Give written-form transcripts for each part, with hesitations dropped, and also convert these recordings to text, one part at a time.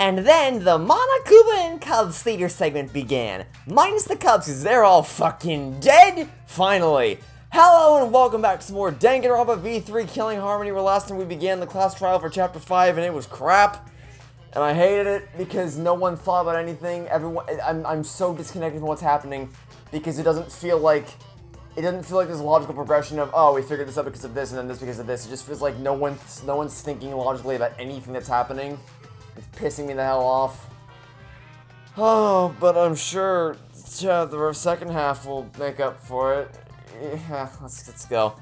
And then the Monokuma and Cubs theater segment began. Minus the Cubs, because they're all fucking dead, finally. Hello and welcome back to some more Danganronpa V3 Killing Harmony, where last time we began the class trial for Chapter 5 and it was crap. And I hated it because no one thought about anything. I'm so disconnected from what's happening because it doesn't feel like there's a logical progression of, oh, we figured this out because of this and then this because of this. It just feels like no one's thinking logically about anything that's happening. It's pissing me the hell off. Oh, but I'm sure the second half will make up for it. Yeah, let's go.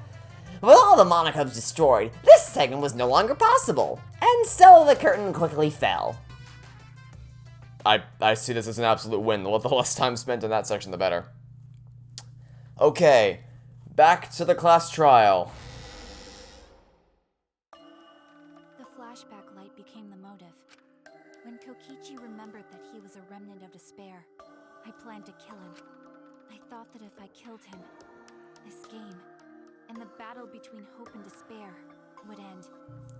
With all the Monokubs destroyed, this segment was no longer possible, and so the curtain quickly fell. I see this as an absolute win. The less time spent in that section, the better. Okay, back to the class trial. The flashback light became the motive. When Kokichi remembered that he was a remnant of despair, I planned to kill him. I thought that if I killed him, this game, and the battle between hope and despair, would end.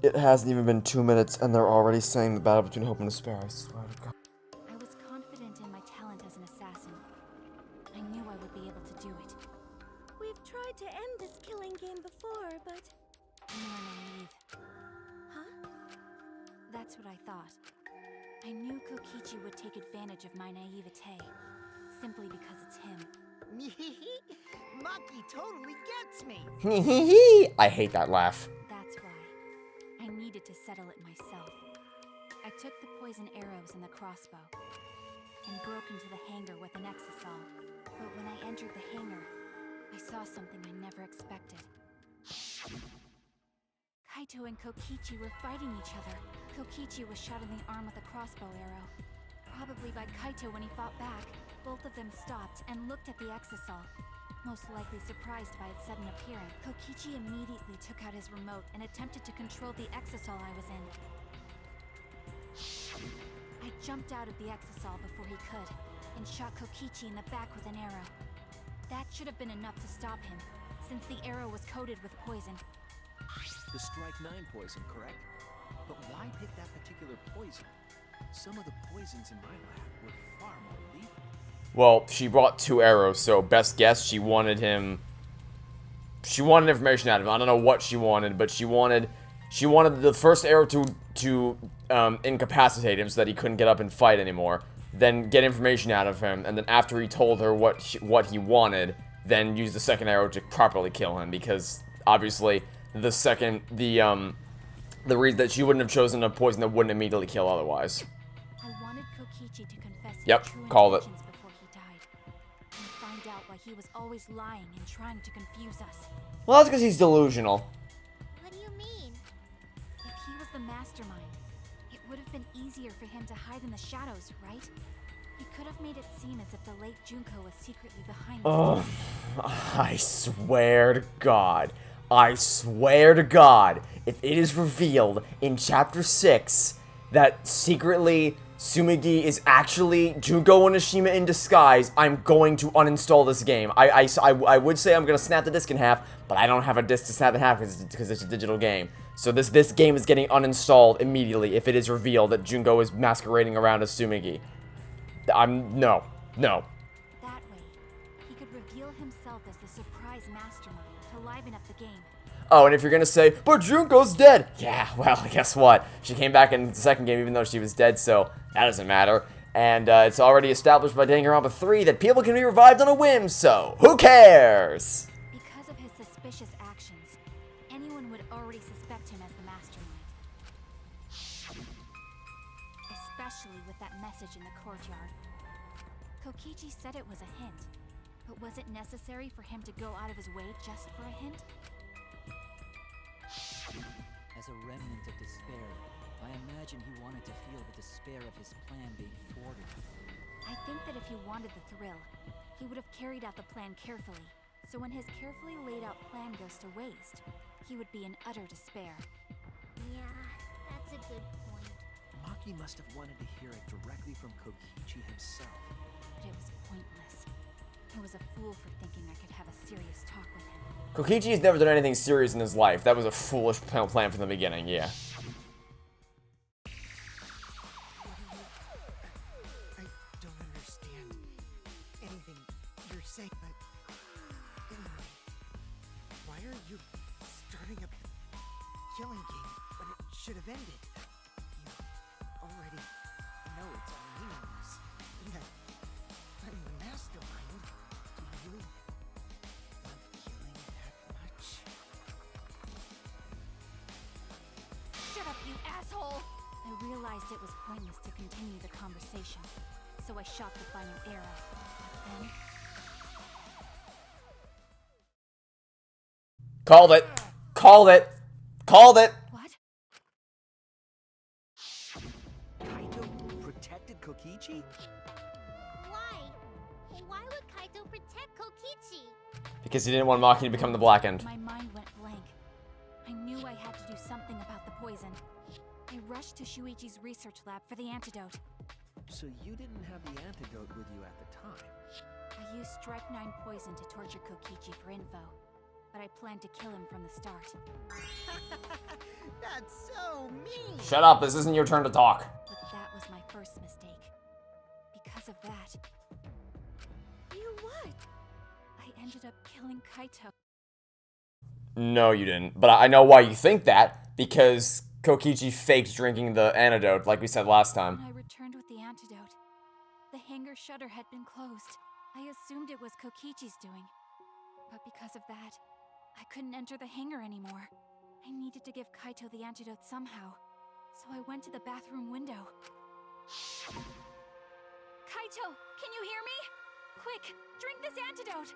It hasn't even been 2 minutes, and they're already saying the battle between hope and despair. I swear to God. I was confident in my talent as an assassin. I knew I would be able to do it. We've tried to end this killing game before, but... You are naive. Huh? That's what I thought. I knew Kokichi would take advantage of my naivete, simply because it's him. Maki totally gets me! I hate that laugh. That's why. I needed to settle it myself. I took the poison arrows and the crossbow, and broke into the hangar with an exisal. But when I entered the hangar, I saw something I never expected. Kaito and Kokichi were fighting each other. Kokichi was shot in the arm with a crossbow arrow. Probably by Kaito when he fought back. Both of them stopped and looked at the exisal, most likely surprised by its sudden appearance. Kokichi immediately took out his remote and attempted to control the exisal I was in. I jumped out of the exisal before he could, and shot Kokichi in the back with an arrow. That should have been enough to stop him, since the arrow was coated with poison. The Strike 9 poison, correct? But why pick that particular poison? Some of the poisons in my lab were far more lethal. Well, she brought 2 arrows, so best guess she wanted information out of him. I don't know what she wanted, but she wanted the first arrow to incapacitate him so that he couldn't get up and fight anymore. Then get information out of him, and then after he told her what he wanted, then use the second arrow to properly kill him, because obviously the reason that she wouldn't have chosen a poison that wouldn't immediately kill otherwise. I wanted Kokichi to confess Yep, his true called it. intentions before he died, and find out why he was always lying and trying to confuse us. Well, that's because he's delusional. What do you mean? If he was the mastermind, it would have been easier for him to hide in the shadows, right? He could have made it seem as if the late Junko was secretly behind this. Oh, I swear to God. I swear to God, if it is revealed in Chapter 6 that secretly Tsumigi is actually Junko Onishima in disguise, I'm going to uninstall this game. I would say I'm going to snap the disc in half, but I don't have a disc to snap in half because it's a digital game. So this game is getting uninstalled immediately if it is revealed that Junko is masquerading around as Tsumigi. No. That way, he could reveal himself as the surprise mastermind to liven up the game. Oh, and if you're gonna say, but Junko's dead! Yeah, well, guess what? She came back in the second game even though she was dead, so that doesn't matter. And it's already established by Danganronpa 3 that people can be revived on a whim, so who cares? Because of his suspicious actions, anyone would already suspect him as the mastermind. Especially with that message in the courtyard. Kokichi said it was a hint, but was it necessary for him to go out of his way just for a hint? As a remnant of despair, I imagine he wanted to feel the despair of his plan being thwarted. I think that if he wanted the thrill, he would have carried out the plan carefully, so when his carefully laid out plan goes to waste, he would be in utter despair. Yeah, that's a good point. Maki must have wanted to hear it directly from Kokichi himself. But it was pointless. I was a fool for thinking I could have a serious talk with him. Kokichi has never done anything serious in his life. That was a foolish plan from the beginning, yeah. killing game when it should have ended. You already know it's all meaningless. And that I'm the mastermind. Do you love killing that much? Shut up, you asshole! I realized it was pointless to continue the conversation, so I shot the final arrow. Then, Called it. Called it. Called it. what? Kaito protected Kokichi? Why? Why would Kaito protect Kokichi? Because he didn't want Maki to become the Blackened. My mind went blank. I knew I had to do something about the poison. I rushed to Shuichi's research lab for the antidote. So you didn't have the antidote with you at the time. I used Strike 9 poison to torture Kokichi for info, but I planned to kill him from the start. That's so mean! Shut up, this isn't your turn to talk. But that was my first mistake. Because of that, You what? I ended up killing Kaito. No, you didn't. But I know why you think that, because Kokichi faked drinking the antidote, like we said last time. When I returned with the antidote, the hangar shutter had been closed. I assumed it was Kokichi's doing. But because of that, I couldn't enter the hangar anymore. I needed to give Kaito the antidote somehow, so I went to the bathroom window. Kaito, can you hear me? Quick, drink this antidote!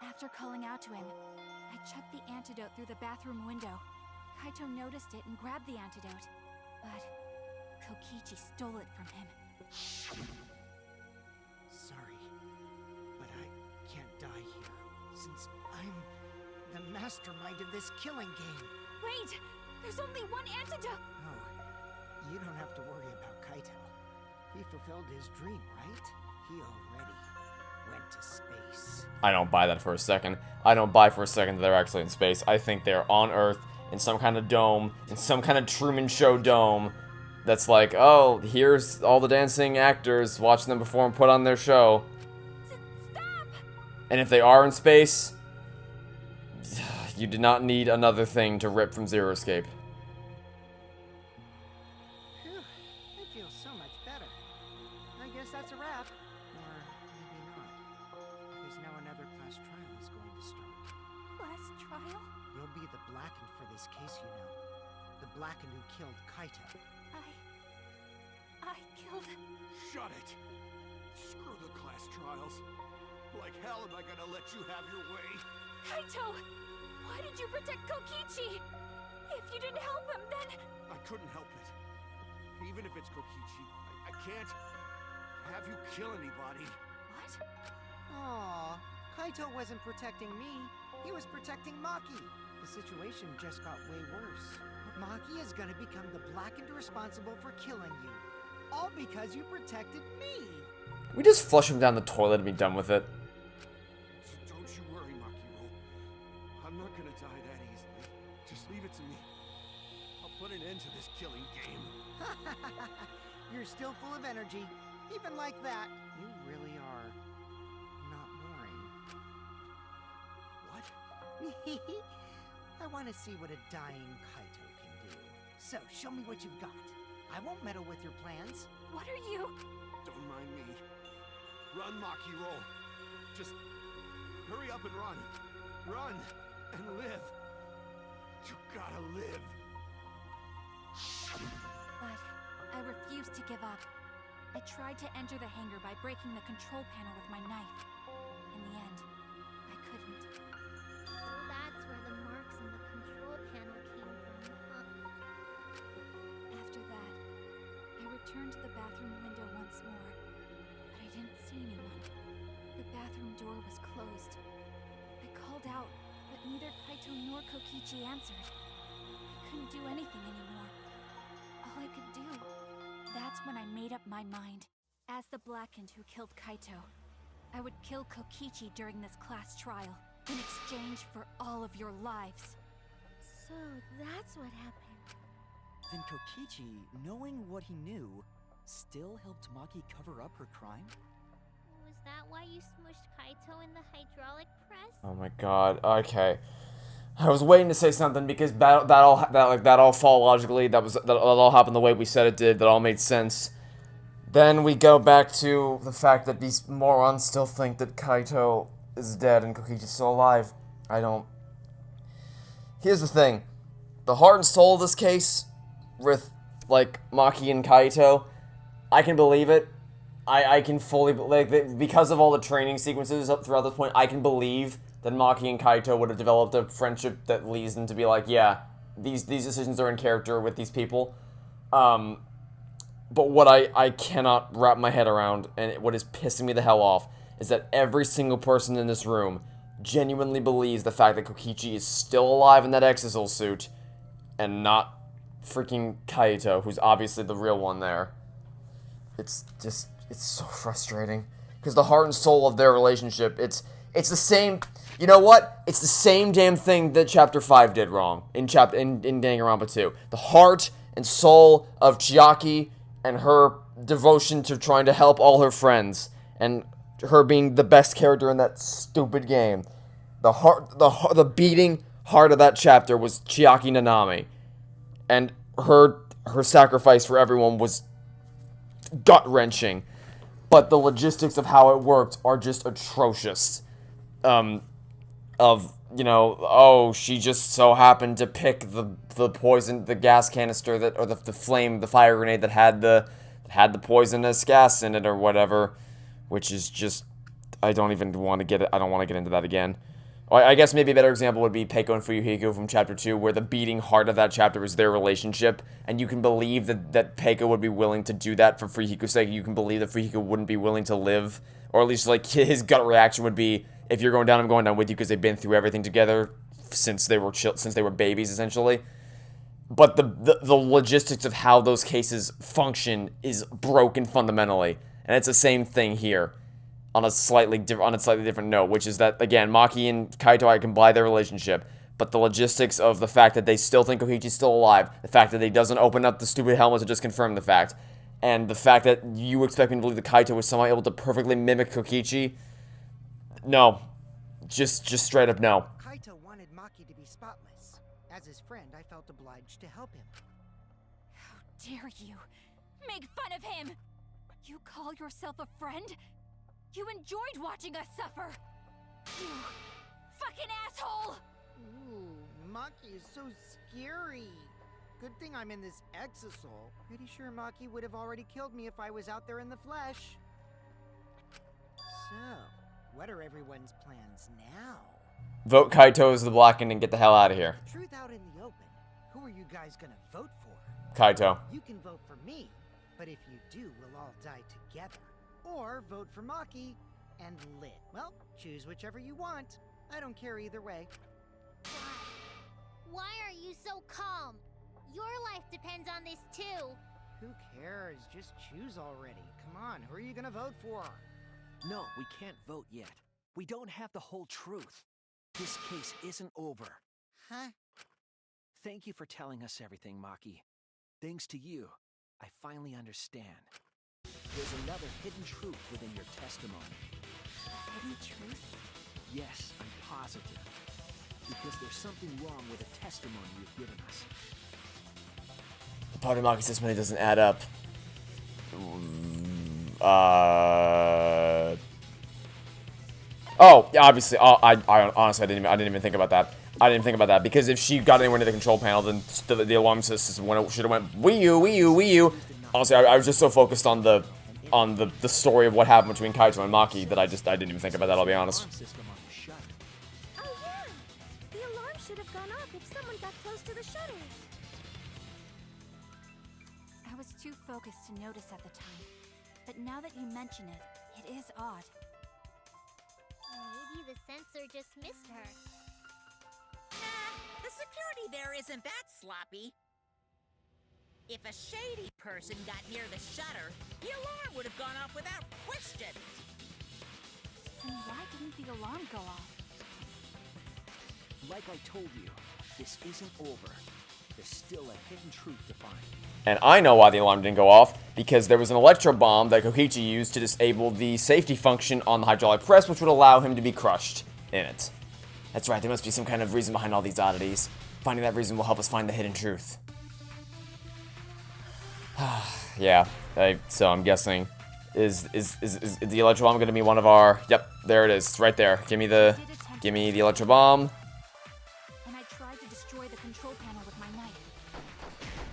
After calling out to him, I chucked the antidote through the bathroom window. Kaito noticed it and grabbed the antidote, but Kokichi stole it from him. Sorry, but I can't die here, since I'm the mastermind of this killing game. Wait! There's only one antidote! Oh, you don't have to worry about Kaito. He fulfilled his dream, right? He already went to space. I don't buy that for a second. I don't buy for a second that they're actually in space. I think they're on Earth, in some kind of dome, in some kind of Truman Show dome. That's like, oh, here's all the dancing actors, watching them perform, put on their show. Stop! And if they are in space, you did not need another thing to rip from Zero Escape. Phew, I feel so much better. I guess that's a wrap. Or maybe not. Because now another class trial is going to start. Last trial? You'll be the Blackened for this case, you know. The Blackened who killed Kaito. I killed... Shut it! Screw the class trials. Like hell am I gonna let you have your way? Kaito! Why did you protect Kokichi? If you didn't help him, then... I couldn't help it. Even if it's Kokichi, I can't have you kill anybody. What? Aw, Kaito wasn't protecting me. He was protecting Maki. The situation just got way worse. Maki is gonna become the Blackened responsible for killing you. All because you protected me. We just flush him down the toilet and be done with it. So don't you worry, Makiro. I'm not gonna die that easily. Just leave it to me. I'll put an end to this killing game. You're still full of energy. Even like that, you really are not boring. What? I want to see what a dying Kaito can do. So, show me what you've got. I won't meddle with your plans. What are you... Don't mind me. Run, Makiro. Just hurry up and run. Run and live. You gotta live. But I refused to give up. I tried to enter the hangar by breaking the control panel with my knife. In the end, I couldn't. So that's where the marks on the control panel came from, huh? After that, I returned to the bathroom window once more, but I didn't see anyone. The bathroom door was closed. I called out, but neither Kaito nor Kokichi answered. I couldn't do anything anymore. All I could do. That's when I made up my mind. As the Blackened who killed Kaito, I would kill Kokichi during this class trial, in exchange for all of your lives. So that's what happened. Then Kokichi, knowing what he knew, still helped Maki cover up her crime? Was that why you smushed Kaito in the hydraulic press? Oh my god, okay. I was waiting to say something because that all fall logically. That all happened the way we said it did. That all made sense. Then we go back to the fact that these morons still think that Kaito is dead and Kokichi's still alive. I don't. Here's the thing: the heart and soul of this case, with like Maki and Kaito, I can believe it. I can fully because of all the training sequences up throughout this point. I can believe that Maki and Kaito would have developed a friendship that leads them to be like, yeah, these decisions are in character with these people. But what I cannot wrap my head around, and what is pissing me the hell off, is that every single person in this room genuinely believes the fact that Kokichi is still alive in that exosoul suit, and not freaking Kaito, who's obviously the real one there. It's so frustrating. Because the heart and soul of their relationship, it's the same. You know what? It's the same damn thing that Chapter 5 did wrong in Danganronpa 2. The heart and soul of Chiaki and her devotion to trying to help all her friends, and her being the best character in that stupid game. The beating heart of that chapter was Chiaki Nanami, and her sacrifice for everyone was gut-wrenching. But the logistics of how it worked are just atrocious. She just so happened to pick the poison, the gas canister or the fire grenade that had the poisonous gas in it or whatever, which is just, I don't want to get into that again. I guess maybe a better example would be Peiko and Fuyuhiko from Chapter 2, where the beating heart of that chapter is their relationship, and you can believe that Peiko would be willing to do that for Fuyuhiko's sake. You can believe that Fuyuhiko wouldn't be willing to live, or at least, like, his gut reaction would be, if you're going down, I'm going down with you, because they've been through everything together since they were babies, essentially. But the logistics of how those cases function is broken fundamentally, and it's the same thing here. On a slightly different note, which is that, again, Maki and Kaito, I can buy their relationship, but the logistics of the fact that they still think Kokichi's still alive, the fact that he doesn't open up the stupid helmet to just confirm the fact, and the fact that you expect me to believe that Kaito was somehow able to perfectly mimic Kokichi, no. Just straight up no. Kaito wanted Maki to be spotless. As his friend, I felt obliged to help him. How dare you make fun of him? You call yourself a friend? You enjoyed watching us suffer! You fucking asshole! Ooh, Maki is so scary. Good thing I'm in this exosoul. Pretty sure Maki would have already killed me if I was out there in the flesh. So, what are everyone's plans now? Vote Kaito as the Blackened and get the hell out of here. Truth out in the open. Who are you guys gonna vote for? Kaito. You can vote for me, but if you do, we'll all die together. Or vote for Maki and live. Well, choose whichever you want. I don't care either way. Why are you so calm? Your life depends on this too. Who cares? Just choose already. Come on, who are you gonna vote for? No, we can't vote yet. We don't have the whole truth. This case isn't over. Huh? Thank you for telling us everything, Maki. Thanks to you, I finally understand. There's another hidden truth within your testimony. Hidden truth? Yes, I'm positive. Because there's something wrong with the testimony you've given us. Part of Maki's testimony doesn't add up. Oh, yeah, obviously. I honestly, I didn't even think about that. I didn't think about that because if she got anywhere near the control panel, then the alarm system should have went Wii U. Honestly, I was just so focused on the story of what happened between Kaito and Maki that I didn't even think about that. I'll be honest. Oh yeah! The alarm should have gone off if someone got close to the shutter. I was too focused to notice at the time. But now that you mention it, it is odd. Maybe the sensor just missed her. Nah, the security there isn't that sloppy. If a shady person got near the shutter, the alarm would have gone off without question. Then why didn't the alarm go off? Like I told you, this isn't over. There's still a hidden truth to find. And I know why the alarm didn't go off, because there was an electro bomb that Kokichi used to disable the safety function on the hydraulic press, which would allow him to be crushed in it. That's right, there must be some kind of reason behind all these oddities. Finding that reason will help us find the hidden truth. Yeah, so I'm guessing, is the electro bomb gonna be one of our, yep, there it is, it's right there. Give me the electro bomb. And I tried to destroy the control panel with my knife.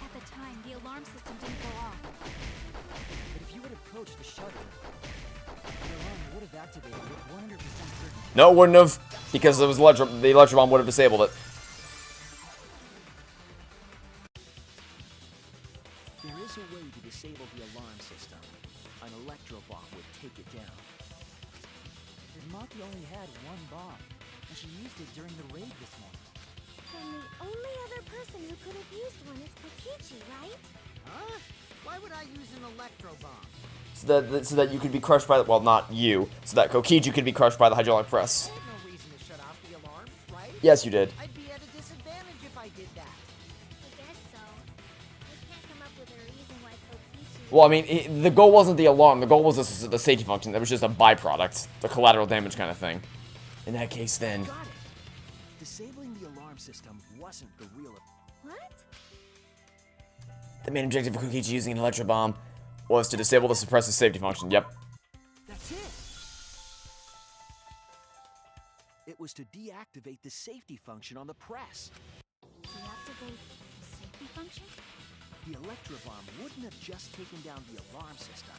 At the time, the alarm system didn't go off. But if you had approached the shutter, the alarm would have activated with 100% certainty. No, it wouldn't have, because it was the electro bomb would have disabled it. There is a way to disable the alarm system. An electro bomb would take it down. But Maki only had one bomb, and she used it during the raid this morning. Then the only other person who could have used one is Kokichi, right? Huh? Why would I use an electro bomb? So that you could be crushed by the, well, not you, so that Kokichi could be crushed by the hydraulic press. I had no reason to shut off the alarm, right? Yes, you did. I'd be at a disadvantage if I did that. I guess so. I can't come up with a reason why Kokichi... Well, I mean, the goal wasn't the alarm. The goal was the safety function. That was just a byproduct, the collateral damage kind of thing. In that case, then. Got it. Disabling the alarm system wasn't the real. What? The main objective of Kokichi using an electro bomb was to disable the suppressive safety function. Yep. That's it. It was to deactivate the safety function on the press. Deactivate the safety function? The electro bomb wouldn't have just taken down the alarm system.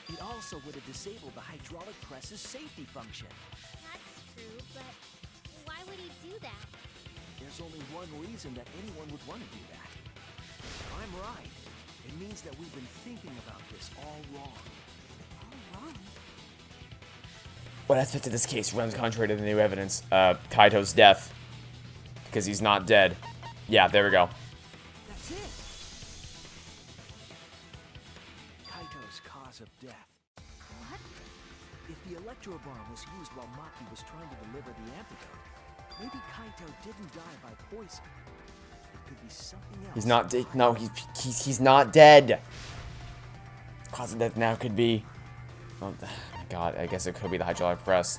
It also would have disabled the hydraulic press's safety function. That's true, but why would he do that? There's only one reason that anyone would want to do that. I'm right. It means that we've been thinking about this all wrong. All wrong. What aspect of this case runs contrary to the new evidence? Kaito's death. Because he's not dead. Yeah, there we go. That's it. Kaito's cause of death. What? If the electro bomb was used while Maki was trying to deliver the antidote, maybe Kaito didn't die by poison. It could be something else. He's not dead. No, he's not dead. Cause of death now could be. Oh my god, I guess it could be the hydraulic press.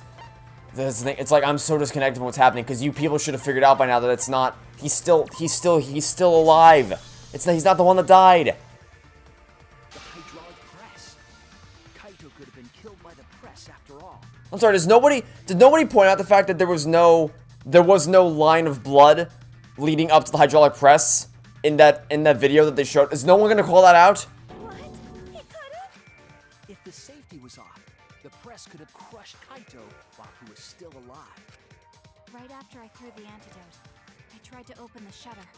That's the thing. It's like I'm so disconnected from what's happening because you people should have figured out by now that it's not. He's still alive. It's not. He's not the one that died. The hydraulic press. Kaito could have been killed by the press after all. I'm sorry. Did nobody point out the fact that there was no line of blood leading up to the hydraulic press in that video that they showed? Is no one gonna call that out? What? He could have? If the safety was off, the press could have crushed Kaito while he was still alive. Right after I threw the antidote, I tried to open the shutter.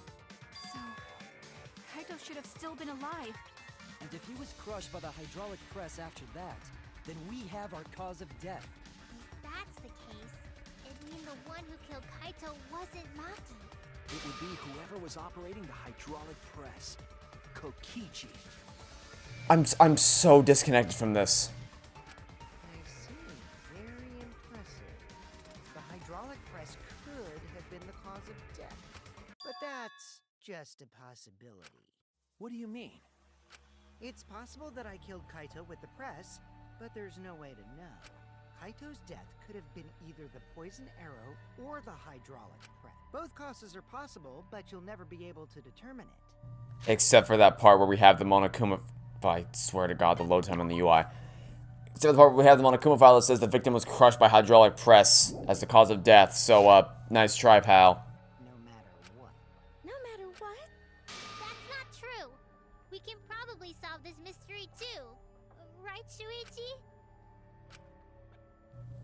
So, Kaito should have still been alive. And if he was crushed by the hydraulic press after that, then we have our cause of death. If that's the case, it'd mean the one who killed Kaito wasn't Maki. It would be whoever was operating the hydraulic press. Kokichi. I'm so disconnected from this. I see. Very impressive. The hydraulic press could have been the cause of death. But that's just a possibility. What do you mean? It's possible that I killed Kaito with the press, but there's no way to know. Kaito's death could have been either the poison arrow or the hydraulic press. Both causes are possible, but you'll never be able to determine it. Except for that part where we have the Monokuma. I swear to God, the load time on the UI. Except for the part where we have the Monokuma file that says the victim was crushed by hydraulic press as the cause of death. So, nice try, pal. No matter what. No matter what? That's not true. We can probably solve this mystery too. Right, Shuichi?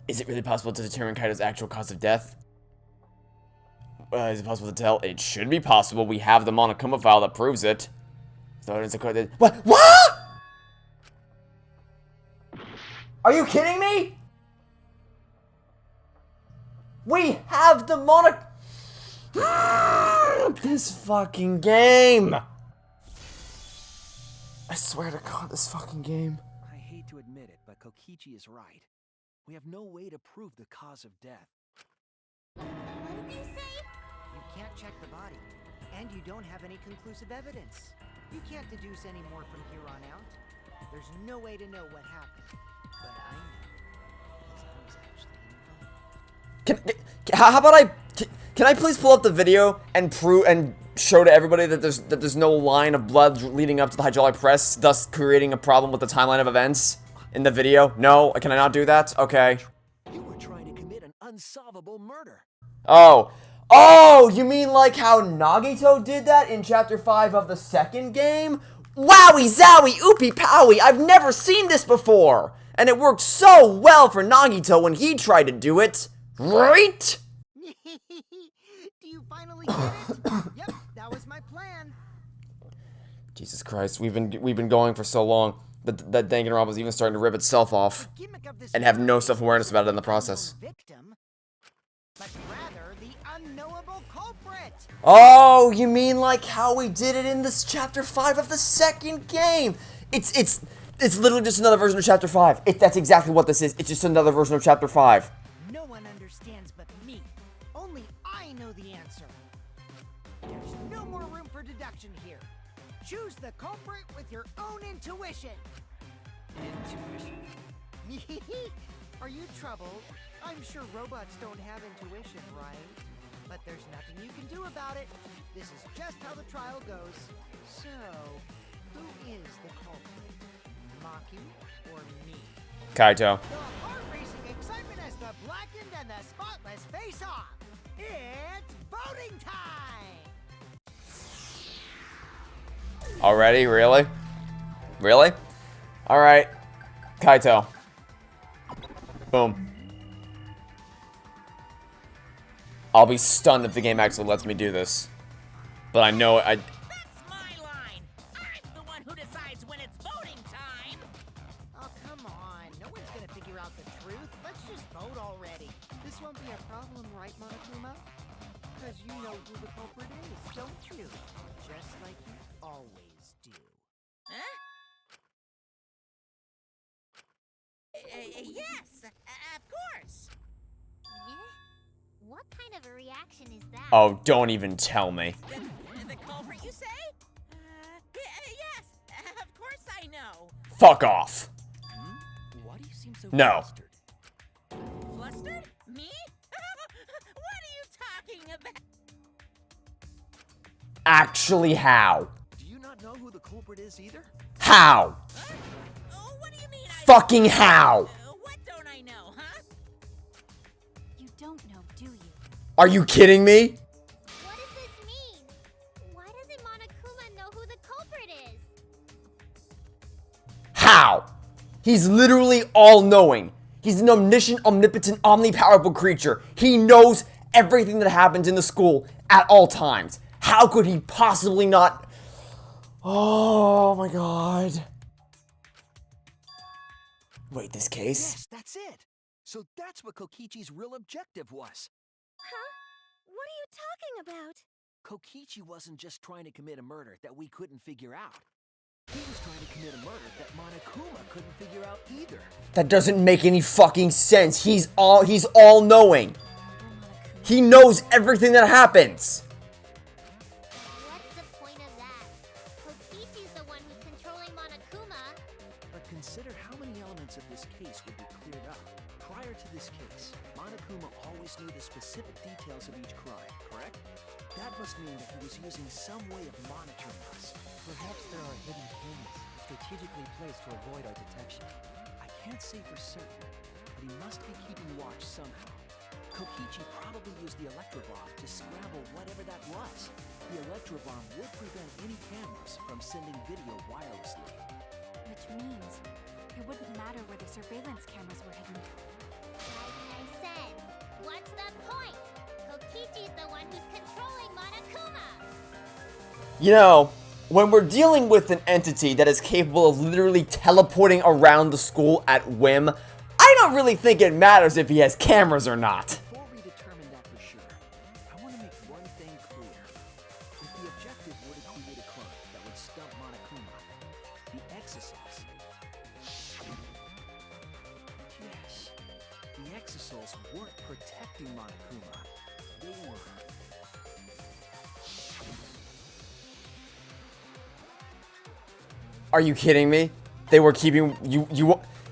Is it really possible to determine Kaito's actual cause of death? Is it possible to tell? It should be possible. We have the Monokuma file that proves it. So it's a what? What? Are you kidding me? We have the this fucking game. I swear to God, this fucking game. I hate to admit it, but Kokichi is right. We have no way to prove the cause of death. What did you say? You can't check the body, and you don't have any conclusive evidence. You can't deduce any more from here on out. There's no way to know what happened. But I know, because I was actually involved. How about can I please pull up the video and show to everybody that there's no line of blood leading up to the hydraulic press, thus creating a problem with the timeline of events in the video? No, can I not do that? Okay. You were trying to commit an unsolvable murder. Oh, you mean like how Nagito did that in Chapter 5 of the second game? Wowie zowie oopie powie, I've never seen this before! And it worked so well for Nagito when he tried to do it, right? Do you finally get it? Yep, that was my plan. Jesus Christ, we've been going for so long that Danganronpa is even starting to rip itself off and have no self-awareness about it in the process. Victim, but rather the unknowable culprit. Oh, you mean like how we did it in this Chapter 5 of the second game? It's literally just another version of Chapter 5. That's exactly what this is. It's just another version of Chapter 5. No one understands but me. Only I know the answer. There's no more room for deduction here. Choose the culprit with your own intuition. Intuition? Are you troubled? I'm sure robots don't have intuition, right? But there's nothing you can do about it. This is just how the trial goes. So, who is the culprit? Maki or me? Kaito. The heart-racing excitement as the blackened and the spotless face off. It's voting time! Already? Really? Really? Alright. Kaito. Boom. I'll be stunned if the game actually lets me do this. But I know That's my line. I'm the one who decides when it's voting time. Oh, come on. No one's gonna figure out the truth. Let's just vote already. This won't be a problem, right, Monokuma? Because you know who the culprit is, don't you? Just like you always do. Huh? Yes, of course. Yeah? What kind of a reaction is that? Oh, don't even tell me. The culprit, you say? Yes, of course I know. Fuck off. Why do you seem so No. flustered? Flustered? Me? What are you talking about? Actually, how? Do you not know who the culprit is either? How? Oh, what do you mean I Fucking how? What don't I know, huh? You don't know, do you? Are you kidding me? What does this mean? Why doesn't Monokuma know who the culprit is? How? He's literally all-knowing. He's an omniscient, omnipotent, omnipowerful creature. He knows everything that happens in the school at all times. How could he possibly not? Oh my god. Wait, this case? Yes, that's it. So that's what Kokichi's real objective was. Huh? What are you talking about? Kokichi wasn't just trying to commit a murder that we couldn't figure out. He was trying to commit a murder that Monokuma couldn't figure out either. That doesn't make any fucking sense. He's all-knowing. He knows everything that happens. What's the point of that? Kokichi's the one who's controlling Monokuma. But consider how many elements of this case would be cleared up. Prior to this case, Monokuma always knew the specific details of each crime, correct? That must mean that he was using some way of monitoring us. Perhaps there are hidden cameras strategically placed to avoid our detection. I can't say for certain, but he must be keeping watch somehow. Kokichi probably used the electrobomb to scramble whatever that was. The electrobomb would prevent any cameras from sending video wirelessly. Which means it wouldn't matter where the surveillance cameras were hidden. Like I said, what's the point? Kokichi's the one who's controlling Monokuma. You know, when we're dealing with an entity that is capable of literally teleporting around the school at whim, I don't really think it matters if he has cameras or not. Before we determine that for sure, I want to make one thing clear. If the objective were to create a crime that would stump Monokuma, the exosols. Yes, the exosols weren't protecting Monokuma. They were. Are you kidding me? They were keeping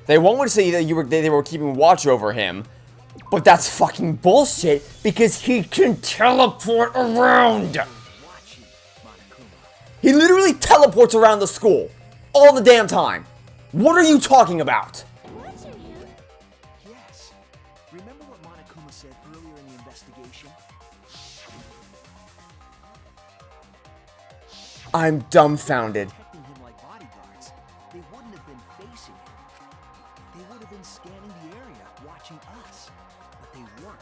they won't say that they were keeping watch over him, But that's fucking bullshit because he can teleport around. He literally teleports around the school all the damn time. What are you talking about? Yes. Remember what Monokuma said earlier in the investigation? I'm dumbfounded. Protecting him like bodyguards, they wouldn't have been facing him. They would have been scanning the area, watching us. But they weren't.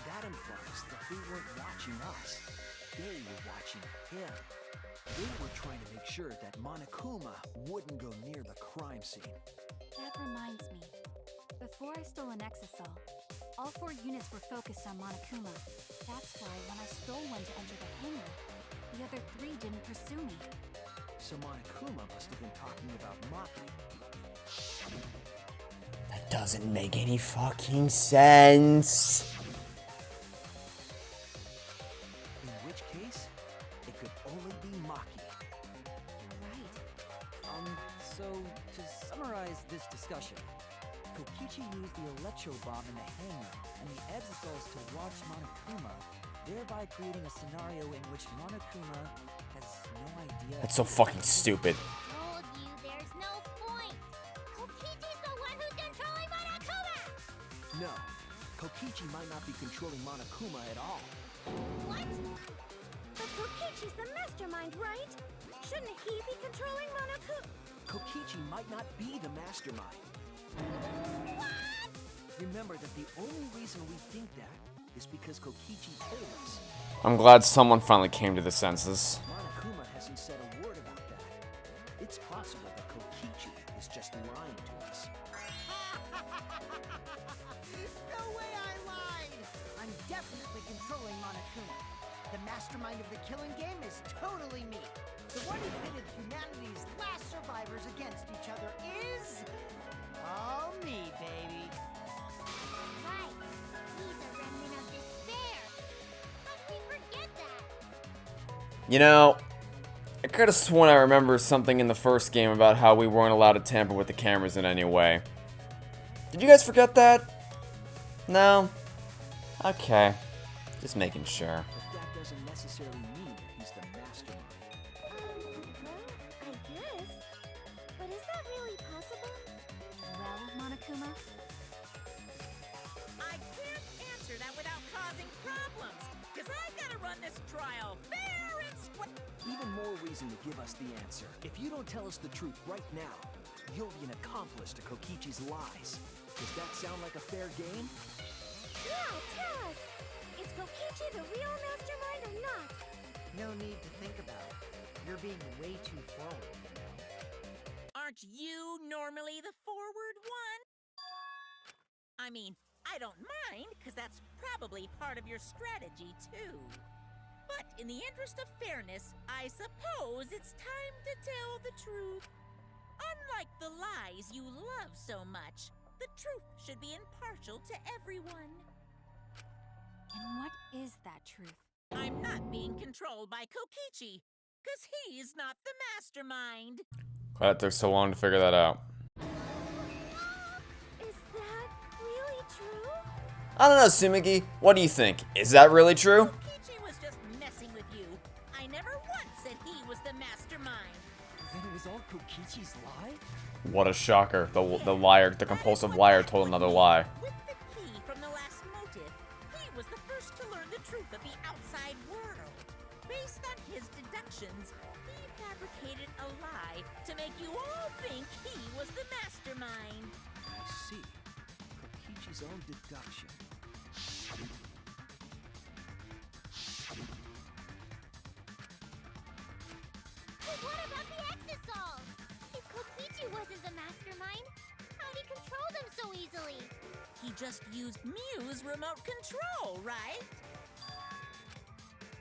That implies that they weren't watching us. They were watching him. They were trying to make sure that Monokuma wouldn't go near the crime scene. That reminds me. Before I stole an exisal, all 4 units were focused on Monokuma. That's why when I stole one to enter the hangar, the other 3 didn't pursue me. So Monokuma must have been talking about Maki. That doesn't make any fucking sense. In which case, it could only be Maki. Right. So to summarize this discussion, Kokichi used the electro bomb in the hangar and the exisals to watch Monokuma, thereby creating a scenario in which Monokuma has no idea. That's so fucking stupid. Told you there's no point. Kokichi's the one who's controlling Monokuma! No, Kokichi might not be controlling Monokuma at all. What? But Kokichi's the mastermind, right? Shouldn't he be controlling Monokuma? Kokichi might not be the mastermind. Remember that the only reason we think that is because Kokichi told us. I'm glad someone finally came to the senses. Monokuma hasn't said a word about that. It's possible that Kokichi is just lying to us. No way I lied! I'm definitely controlling Monokuma. The mastermind of the killing game is totally me. The one who pitted humanity's last survivors against each other is... all me, baby. Right. He's a remnant of despair. How could we forget that? You know, I could have sworn I remember something in the first game about how we weren't allowed to tamper with the cameras in any way. Did you guys forget that? No? Okay. Just making sure. But that doesn't necessarily mean that he's the mastermind. Well, I guess. But is that really possible? Well, Monokuma, I can't answer that without causing problems, because I gotta run this trial fair and square. Even more reason to give us the answer. If you don't tell us the truth right now, you'll be an accomplice to Kokichi's lies. Does that sound like a fair game? Yeah, tell us. Is Kokichi the real mastermind or not? No need to think about it. You're being way too forward, you know? Aren't you normally the forward one? I mean, I don't mind, because that's probably part of your strategy, too. But in the interest of fairness, I suppose it's time to tell the truth. Unlike the lies you love so much, the truth should be impartial to everyone. and what is that truth? I'm not being controlled by Kokichi, because he's not the mastermind. Glad it took so long to figure that out. Is that really true? I don't know, Sumiki. What do you think? Is that really true? Kokichi was just messing with you. I never once said he was the mastermind. Then it was all Kokichi's lie? What a shocker. The liar, the compulsive liar told another lie. With the key from the last motive, he was the first to learn the truth of the outside world. Based on his deductions, he fabricated a lie to make you all think he was the mastermind. I see. Kokichi's own deduction. But what about the Exisol? If Kokichi wasn't the mastermind, how'd he control them so easily? He just used Mew's remote control, right?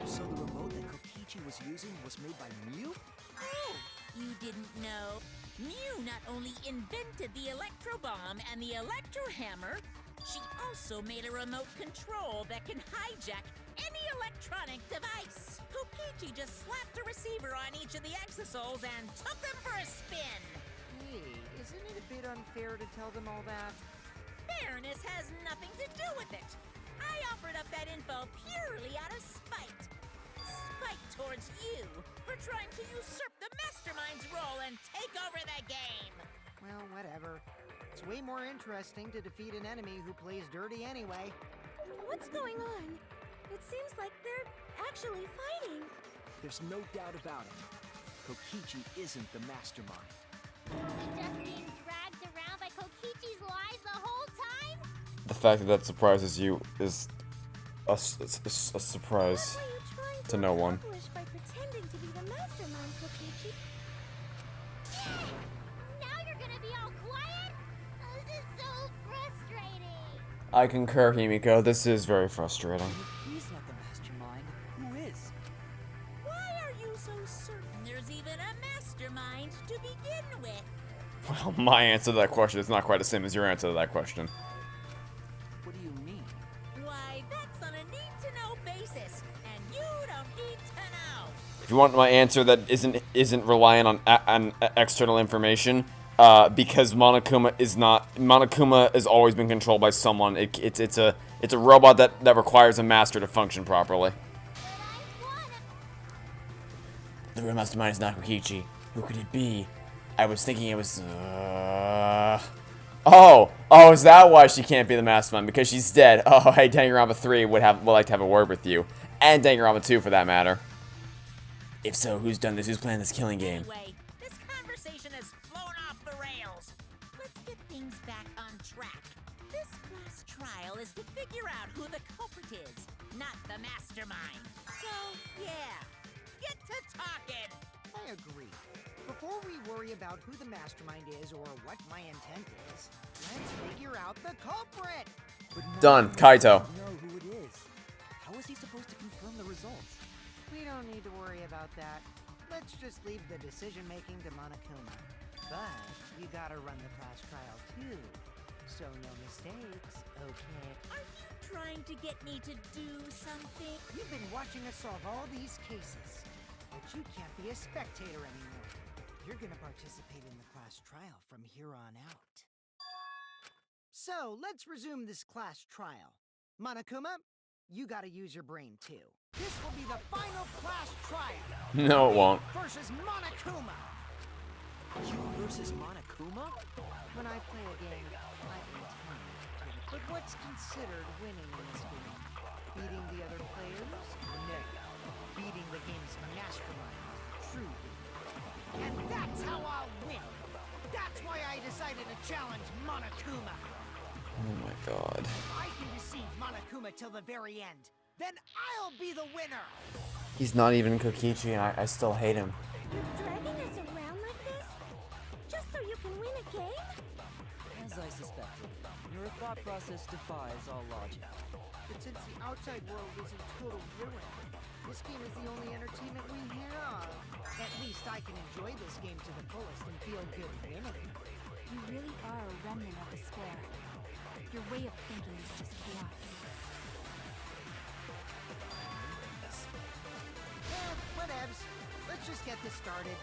So the remote that Kokichi was using was made by Mew? Oh, you didn't know? Mew not only invented the electro bomb and the electro hammer, she also made a remote control that can hijack any electronic device. Kokichi just slapped a receiver on each of the exosols and took them for a spin. Hey, isn't it a bit unfair to tell them all that? fairness has nothing to do with it. I offered up that info purely out of spite. Spite towards you for trying to usurp the mastermind's role and take over the game. Well, whatever. It's way more interesting to defeat an enemy who plays dirty anyway. What's going on? It seems like they're actually fighting. There's no doubt about it. Kokichi isn't the mastermind. Just being dragged around by Kokichi's lies the whole time? The fact that surprises you is a surprise What were you trying to no one. accomplish by pretending to be the mastermind, Kokichi? Now you're gonna be all quiet? This is so frustrating. I concur, Himiko. This is very frustrating. If he's not the mastermind, who is? Why are you so certain there's even a mastermind to begin with? Well, my answer to that question is not quite the same as your answer to that question. What do you mean? Why, that's on a need-to-know basis, and you don't need to know. If you want my answer that isn't reliant on external information, because Monokuma has always been controlled by someone. It's a robot that requires a master to function properly. The real mastermind is not Kokichi. Who could it be? I was thinking it was. Oh, is that why she can't be the mastermind? Because she's dead. Oh, hey, Danganronpa 3 would like to have a word with you, and Danganronpa 2 for that matter. If so, who's done this? Who's playing this killing game? Anyway, this conversation has flown off the rails. Let's get things back on track. This class trial is to figure out who the culprit is, not the mastermind. So, yeah, get to talking. I agree. Before we worry about who the mastermind is or what my intent is, let's figure out the culprit! But now Done. we Kaito. don't know who it is. How is he supposed to confirm the results? We don't need to worry about that. Let's just leave the decision-making to Monokuma. But you gotta run the class trial too. So no mistakes, okay? Are you trying to get me to do something? You've been watching us solve all these cases, but you can't be a spectator anymore. You're gonna participate in the class trial from here on out. So, let's resume this class trial. Monokuma, you gotta use your brain too. This will be the final class trial. No, it won't. Versus Monokuma. You versus Monokuma? When I play a game, I intend to. But what's considered winning in this game? Beating the other players? No. Beating the game's mastermind. True. And that's how I'll win. That's why I decided to challenge Monokuma. Oh my god. If I can deceive Monokuma till the very end, then I'll be the winner. He's not even Kokichi, and I still hate him. You're dragging us around like this? Just so you can win a game? As I suspected, your thought process defies all logic. But since the outside world is in total ruin, this game is the only entertainment we have. At least I can enjoy this game to the fullest and feel good winning. You really are a remnant of despair. Your way of thinking is just chaotic. Whatevs. Let's just get this started.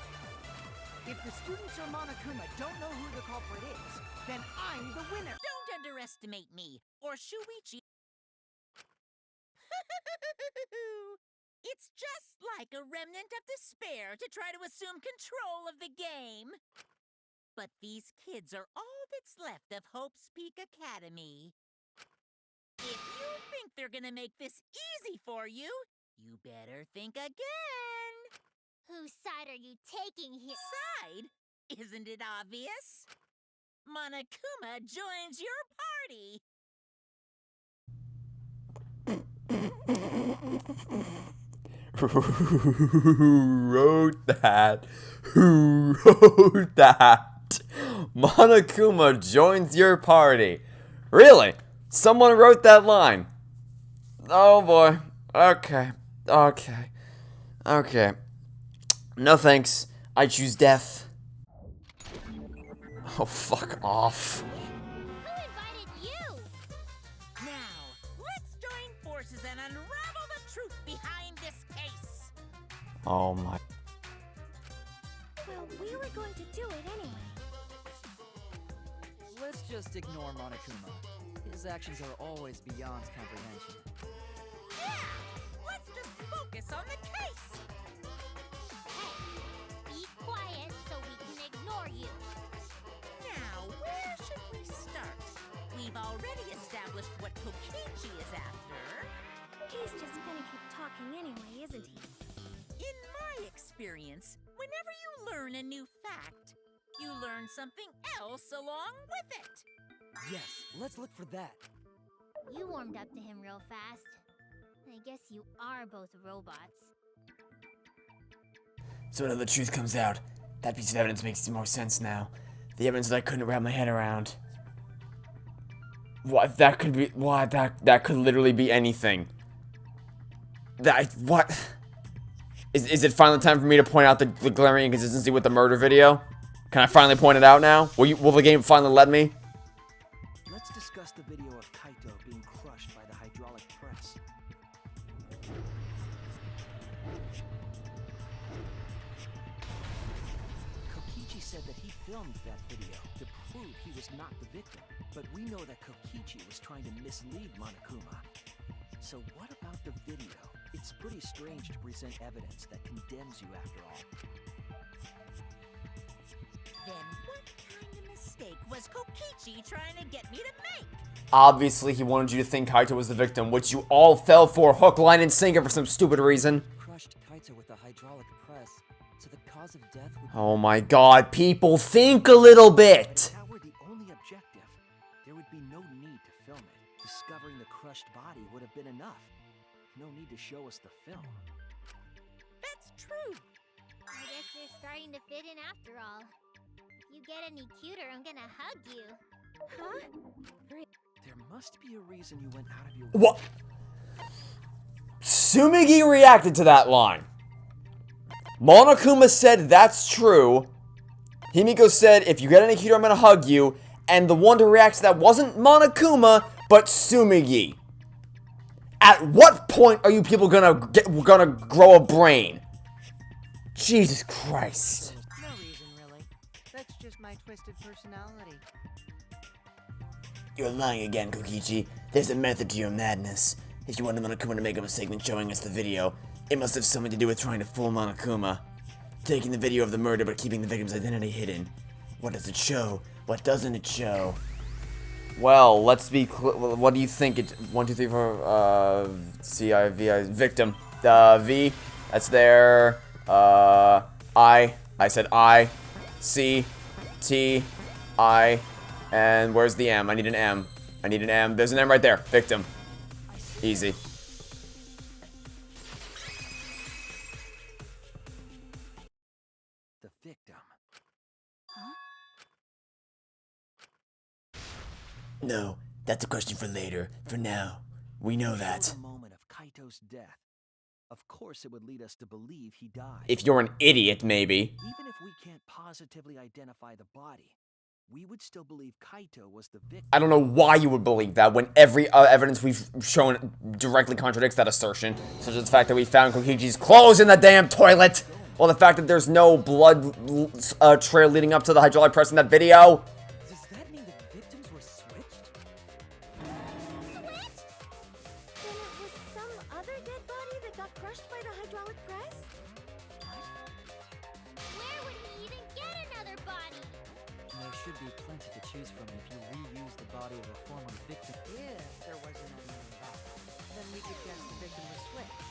If the students or Monokuma don't know who the culprit is, then I'm the winner. Don't underestimate me, or Shuichi. It's just like a remnant of despair to try to assume control of the game. But these kids are all that's left of Hope's Peak Academy. If you think they're gonna make this easy for you, you better think again. Whose side are you taking here? Side? Isn't it obvious? Monokuma joins your party. Who wrote that? Who wrote that? Monokuma joins your party. Really? Someone wrote that line. Oh boy. Okay. No thanks. I choose death. Oh, fuck off. Who invited you? Now, let's join forces and unravel the truth behind this case. Oh my. Well, we were going to do it anyway. Let's just ignore Monokuma. his actions are always beyond comprehension. Yeah! Let's just focus on the case! Hey, be quiet so we can ignore you. Now, where should we start? We've already established what Kokichi is after. He's just gonna keep talking anyway, isn't he? In my experience, whenever you learn a new fact, you learn something else along with it. Yes, let's look for that. You warmed up to him real fast. I guess you are both robots. So now the truth comes out. That piece of evidence makes more sense now. The evidence that I couldn't wrap my head around. What? That could be... What? That could literally be anything. What? Is it finally time for me to point out the glaring inconsistency with the murder video? Can I finally point it out now? Will the game finally let me? Let's discuss the video of Kaito being crushed by the hydraulic press. Kokichi said that he filmed that video to prove he was not the victim. But we know that Kokichi was trying to mislead Monokuma. So what about the video? It's pretty strange to present evidence that condemns you after all. Then what kind of mistake was Kokichi trying to get me to make? Obviously, he wanted you to think Kaito was the victim, which you all fell for hook, line, and sinker for some stupid reason. Crushed Kaito with a hydraulic press, so the cause of death would be... Oh my god, people, think a little bit! If that were the only objective, there would be no need to film it. Discovering the crushed body would have been enough. No need to show us the film. That's true. I guess you're starting to fit in after all. If you get any cuter, I'm gonna hug you. Huh? There must be a reason you went out of your way. What? Sumigi reacted to that line. Monokuma said that's true. Himiko said, if you get any cuter, I'm gonna hug you. And the one to react to that wasn't Monokuma, but Sumigi. At what point are you people gonna grow a brain? Jesus Christ. No reason, really. That's just my twisted personality. You're lying again, Kokichi. There's a method to your madness. If you wanted Monokuma to make up a segment showing us the video, it must have something to do with trying to fool Monokuma. Taking the video of the murder but keeping the victim's identity hidden. What does it show? What doesn't it show? Well, let's be what do you think it... 1, 2, 3, 4, C-I-V-I... Victim. V, that's there. I said I. C. T. I. And where's the M? I need an M. I need an M. There's an M right there. Victim. Easy. The victim. No, that's a question for later. For now, we know that. The moment of Kaito's death. Of course, it would lead us to believe he died. If you're an idiot, maybe. Even if we can't positively identify the body, we would still believe Kaito was the victim. I don't know why you would believe that when every evidence we've shown directly contradicts that assertion, such as the fact that we found Kokichi's clothes in the damn toilet, or the fact that there's no blood trail leading up to the hydraulic press in that video. Does that mean the victims were switched? Switch? Then it was some other dead body that got crushed by the hydraulic press? Where would we even get another body? There should be plenty to choose from if you reuse the body of a former victim. If there wasn't any involved, then we could guess the victim was switched.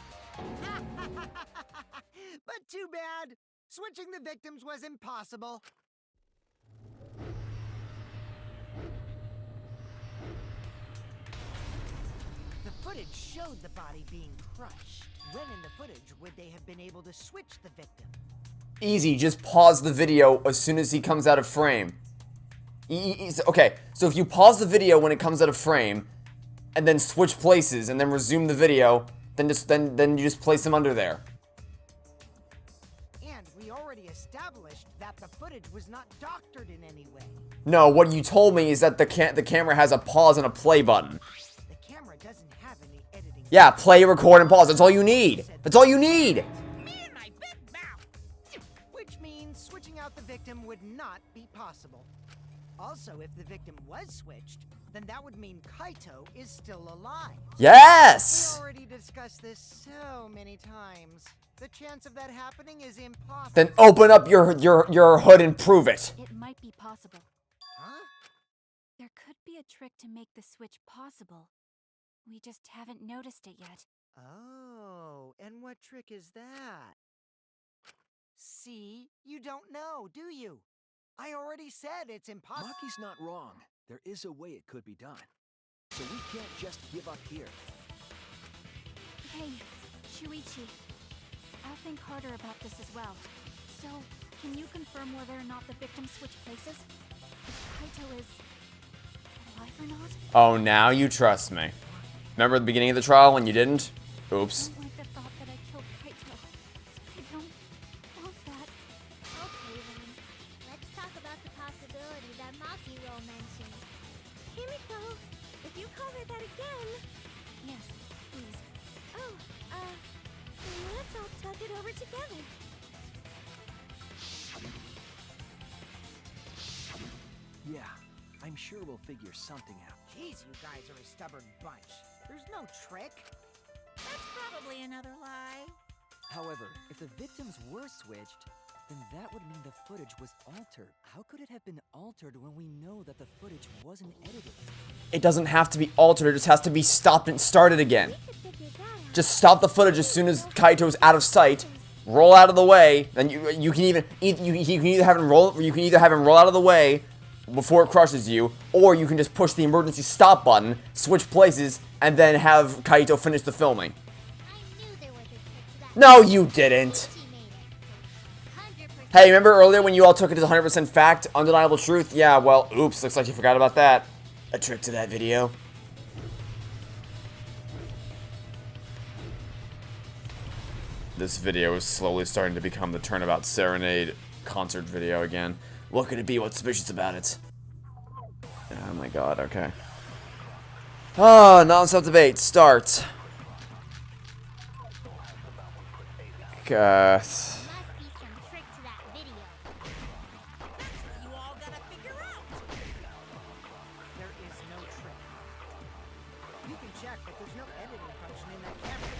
But too bad. Switching the victims was impossible. The footage showed the body being crushed. When in the footage would they have been able to switch the victim? Easy, just pause the video as soon as he comes out of frame. Okay, so if you pause the video when it comes out of frame, and then switch places, and then resume the video, then you just place him under there. And we already established that the footage was not doctored in any way. No, what you told me is that the camera has a pause and a play button. The camera doesn't have any editing. Yeah, play, record, and pause. That's all you need. That's all you need. Me and my big mouth. Which means switching out the victim would not be possible. Also, if the victim was switched, then that would mean Kaito is still alive. Yes! We already discussed this so many times. The chance of that happening is impossible. Then open up your hood and prove it. It might be possible. Huh? There could be a trick to make the switch possible. We just haven't noticed it yet. Oh, and what trick is that? See, you don't know, do you? I already said it's impossible. Maki's not wrong. There is a way it could be done. So we can't just give up here. Hey, Shuichi. I'll think harder about this as well. So, can you confirm whether or not the victims switch places? If Kaito is alive or not? Oh, now you trust me. Remember at the beginning of the trial when you didn't? Oops. I don't like the thought that I killed Kaito. I don't want that. Okay then, let's talk about the possibility that Maki-ro mentioned. Himiko, if you call her that again... Yes, please. Oh, let's all talk it over together. Yeah, I'm sure we'll figure something out. Jeez, you guys are a stubborn bunch. There's no trick. That's probably another lie. However, if the victims were switched, then that would mean the footage was altered. How could it have been altered when we know that the footage wasn't edited? It doesn't have to be altered, it just has to be stopped and started again. Just stop the footage as soon as Kaito's out of sight, roll out of the way, and you can either have him roll out of the way before it crushes you, or you can just push the emergency stop button, switch places, and then have Kaito finish the filming. I knew there was a trick to that. No, you didn't. She made it. 100%. Hey, remember earlier when you all took it as 100% fact, undeniable truth? Yeah, well, oops, looks like you forgot about that. A trick to that video. This video is slowly starting to become the Turnabout Serenade concert video again. What could it be? What's suspicious about it? Oh my god, okay. Ah, non-stop debate, start. Must be some trick to that video. You all gotta figure out. There is no trick. You can check, but there's no editing function in that camera.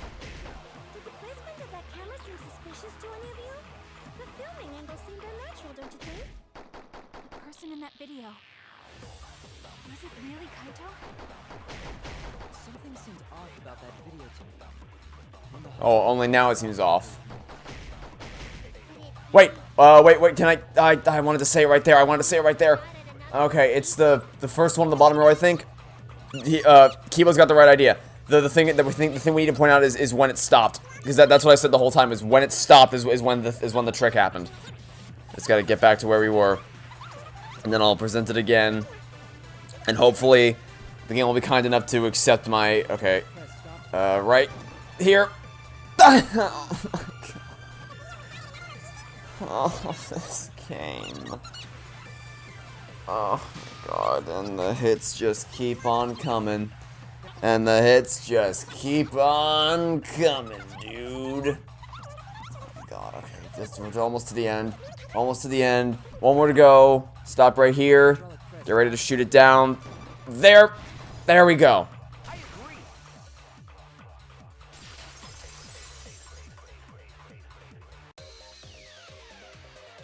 Did the placement of that camera seem suspicious to any of you? The filming angle seemed unnatural, don't you think? The person in that video. Was it really Kaito? Something seemed off about that video to me. Oh, only now it seems off. Wait, wait, can I wanted to say it right there. I wanted to say it right there. Okay, it's the first one on the bottom row, I think. Kibo's got the right idea. The thing we need to point out is when it stopped. Because that's what I said the whole time, is when it stopped is when the trick happened. Just gotta get back to where we were. And then I'll present it again. And hopefully the game will be kind enough to accept my okay. Right here. Oh, this game. Oh my god, and the hits just keep on coming. And the hits just keep on coming, dude. Oh god, okay, we're almost to the end. Almost to the end. One more to go. Stop right here. Get ready to shoot it down. There. There we go.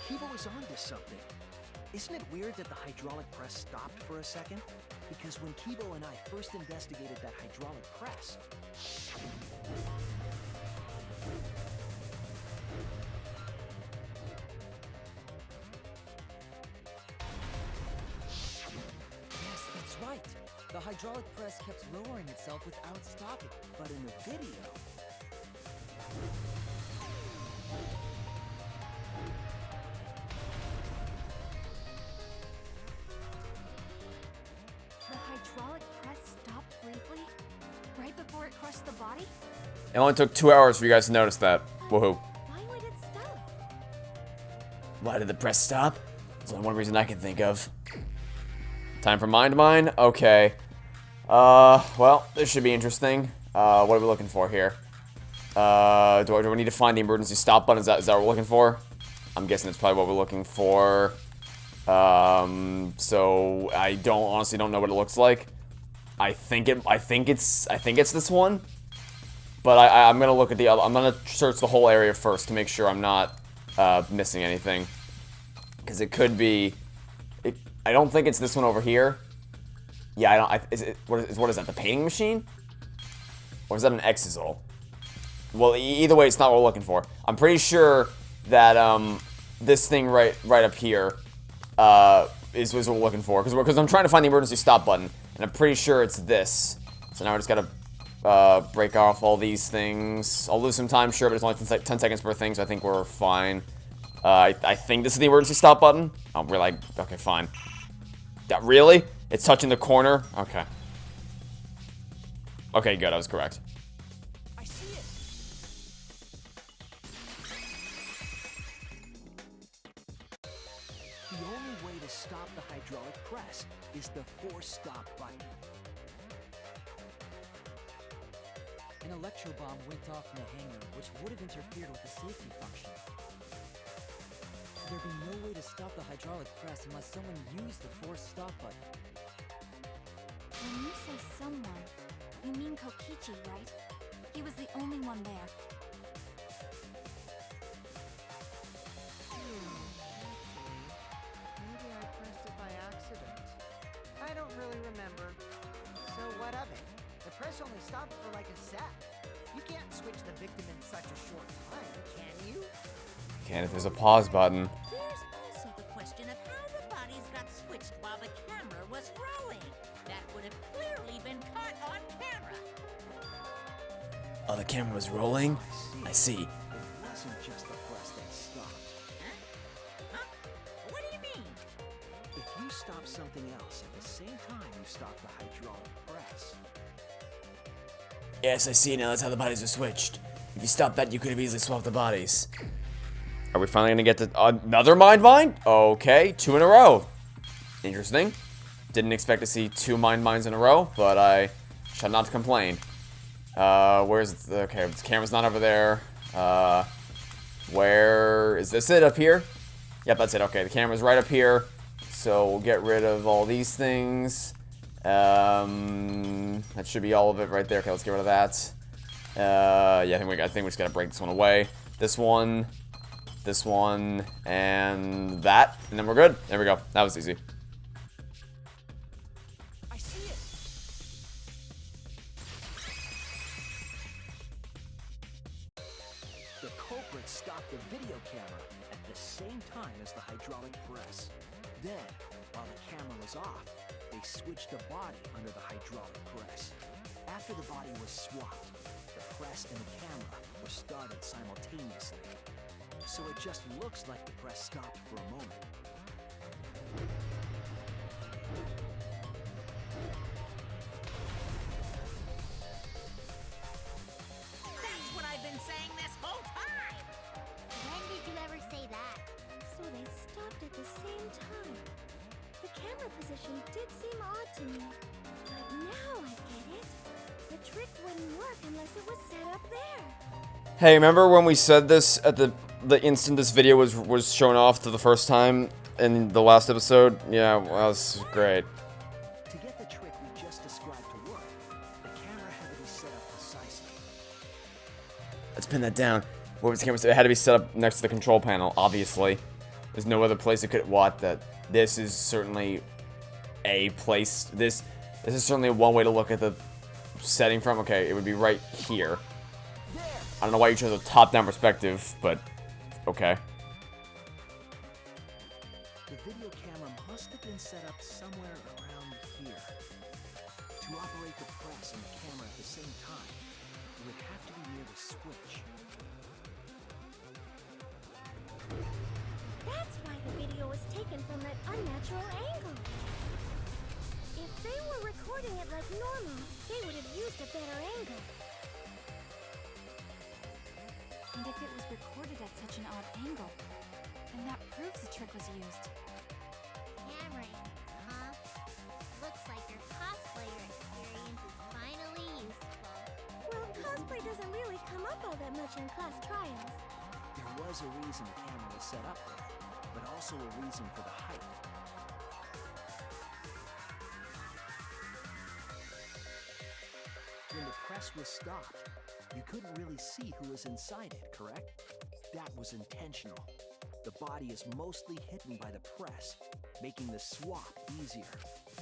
Kibo is onto something. Isn't it weird that the hydraulic press stopped for a second? Because when Kibo and I first investigated that hydraulic press... Yes, that's right. The hydraulic press kept lowering itself without stopping. But in the video... The hydraulic press stopped briefly? Right before it crushed the body? It only took 2 hours for you guys to notice that. Woohoo. Why would it stop? Why did the press stop? There's only one reason I can think of. Time for mind mine? Okay. Well, this should be interesting. What are we looking for here? Do we need to find the emergency stop button? Is that what we're looking for? I'm guessing that's probably what we're looking for. So I honestly don't know what it looks like. I think it's this one. But I'm gonna look at the other. I'm gonna search the whole area first to make sure I'm not missing anything. Because it could be. I don't think it's this one over here. Yeah, I don't. What is that? The painting machine? Or is that an exisal? Well, either way, it's not what we're looking for. I'm pretty sure that this thing right up here is what we're looking for. Because I'm trying to find the emergency stop button, and I'm pretty sure it's this. So now I just gotta break off all these things. I'll lose some time, sure, but it's only 10 seconds per thing, so I think we're fine. I think this is the emergency stop button. Oh, we're like, okay, fine. Really? It's touching the corner? Okay. Okay, good, I was correct. I see it. The only way to stop the hydraulic press is the force stop button. An electro bomb went off in the hangar, which would have interfered with the safety function. There'd be no way to stop the hydraulic press unless someone used the force stop button. When you say someone, you mean Kokichi, right? He was the only one there. Maybe I pressed it by accident. I don't really remember. So what of it? The press only stopped for like a sec. You can't switch the victim in such a short time, can you? Can if there's a pause button. There's also the question of how the bodies got switched while the camera was rolling. That would have clearly been caught on camera. Oh, the camera was rolling? I see. It wasn't just the press that stopped. Huh? What do you mean? If you stop something else at the same time you stop the hydraulic press. Yes, I see now. That's how the bodies are switched. If you stopped that, you could have easily swapped the bodies. Are we finally gonna get to another mind mine? Okay, 2 in a row. Interesting. Didn't expect to see 2 mind mines in a row, but I shall not complain. Where's the... Okay, the camera's not over there. Where... Is this it up here? Yep, that's it. Okay, the camera's right up here. So we'll get rid of all these things. That should be all of it right there. Okay, let's get rid of that. Yeah, I think we just gotta break this one away. This one, and that, and then we're good. There we go. That was easy. I see it. The culprit stopped the video camera at the same time as the hydraulic press. Then, while the camera was off, they switched the body under the hydraulic press. After the body was swapped, the press and the camera were started simultaneously. So it just looks like the press stopped for a moment. That's what I've been saying this whole time! When did you ever say that? So they stopped at the same time. The camera position did seem odd to me. But now I get it. The trick wouldn't work unless it was set up there. Hey, remember when we said this at the instant this video was shown off for the first time in the last episode? Yeah, well, this is great. To get the trick we just described to work, the camera had to be set up precisely. Let's pin that down. What was the camera? It had to be set up next to the control panel, obviously. There's no other place it could... What? This is certainly a place... This is certainly one way to look at the setting from. Okay, it would be right here. I don't know why you chose a top-down perspective, but... Okay. The video camera must have been set up somewhere around here. To operate the press and the camera at the same time, it would have to be near the switch. That's why the video was taken from that unnatural angle. If they were recording it like normal, they would have used a better angle. And if it was recorded at such an odd angle, then that proves the trick was used. Camera angles, huh? Looks like your cosplayer experience is finally useful. Well, cosplay doesn't really come up all that much in class trials. There was a reason the camera was set up there, but also a reason for the height. when the press was stopped, you couldn't really see who was inside it, correct? That was intentional. The body is mostly hidden by the press, making the swap easier.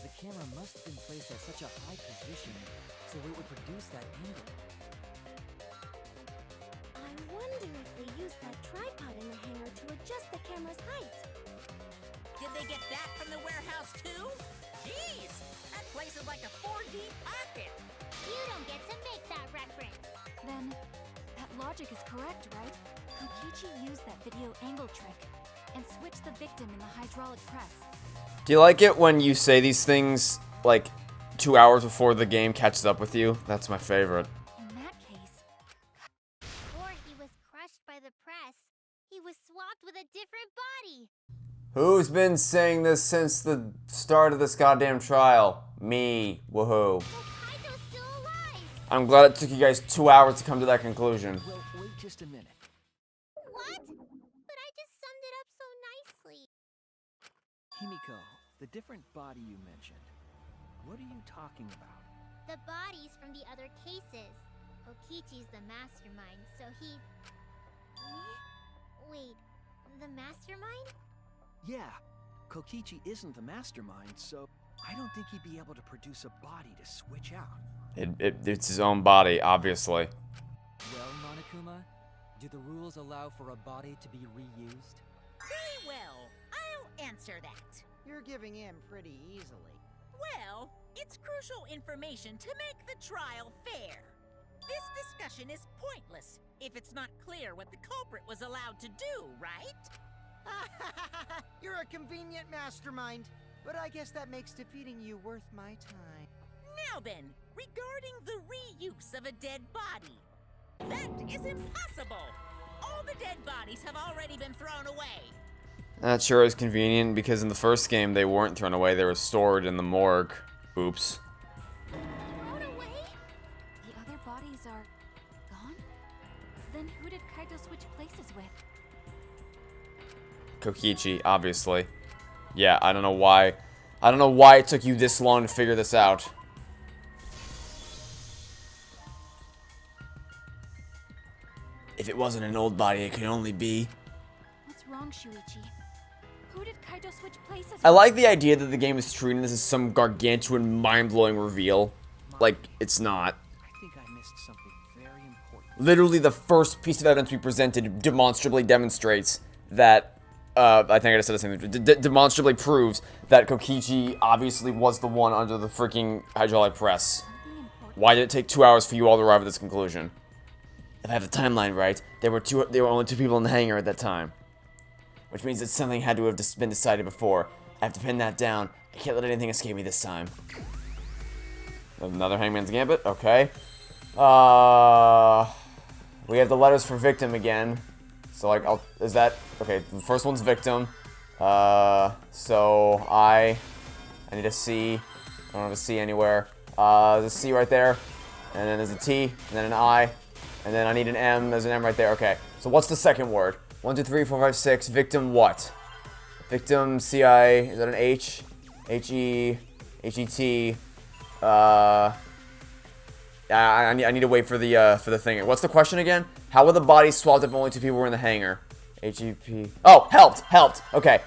The camera must have been placed at such a high position so it would produce that angle. I wonder if they used that tripod in the hangar to adjust the camera's height. Did they get that from the warehouse too? Jeez, that place is like a 4D pocket. You don't get to make that reference. Then, that logic is correct, right? Kokichi used that video angle trick and switched the victim in the hydraulic press. Do you like it when you say these things, like, 2 hours before the game catches up with you? That's my favorite. In that case, Before he was crushed by the press, he was swapped with a different body. Who's been saying this since the start of this goddamn trial? Me. Woohoo. So Kaito's still alive. I'm glad it took you guys 2 hours to come to that conclusion. Well, wait just a minute. What? But I just summed it up so nicely. Himiko, the different body you mentioned, what are you talking about? The bodies from the other cases. Kokichi's the mastermind, so he... Wait, the mastermind? Yeah, Kokichi isn't the mastermind, so I don't think he'd be able to produce a body to switch out. It's his own body, obviously. Well, Monokuma, do the rules allow for a body to be reused? Very well, I'll answer that. You're giving in pretty easily. Well, it's crucial information to make the trial fair. This discussion is pointless if it's not clear what the culprit was allowed to do, right? You're a convenient mastermind, but I guess that makes defeating you worth my time. Now then, regarding the reuse of a dead body. That is impossible! All the dead bodies have already been thrown away. That sure is convenient, because in the first game they weren't thrown away, they were stored in the morgue. Oops. thrown away? The other bodies are gone? Then who did Kaito switch places with? Kokichi, obviously. Yeah, I don't know why. I don't know why it took you this long to figure this out. If it wasn't an old body, it could only be... What's wrong, Shuichi? Who did Kaito switch places with? I like the idea that the game is treating this as some gargantuan, mind-blowing reveal. Like, it's not. I think I missed something very important. Literally, the first piece of evidence we presented demonstrably demonstrates that... I think I just said the same thing. Demonstrably proves that Kokichi obviously was the one under the freaking hydraulic press. Something important. Why did it take 2 hours for you all to arrive at this conclusion? If I have the timeline right, there were only two people in the hangar at that time. Which means that something had to have been decided before. I have to pin that down. I can't let anything escape me this time. Another Hangman's Gambit? Okay. We have the letters for victim again. So, like, is that... Okay, the first one's victim. So, I need a C. I don't have a C anywhere. There's a C right there. And then there's a T. And then an I. And then I need an M. There's an M right there. Okay. So, what's the second word? 1, 2, 3, 4, 5, 6. Victim what? Victim, C-I... Is that an H? H-E... H-E-T... I need to wait for the thing. What's the question again? How were the bodies swapped if only 2 people were in the hangar? H-E-P... Oh, helped! Okay.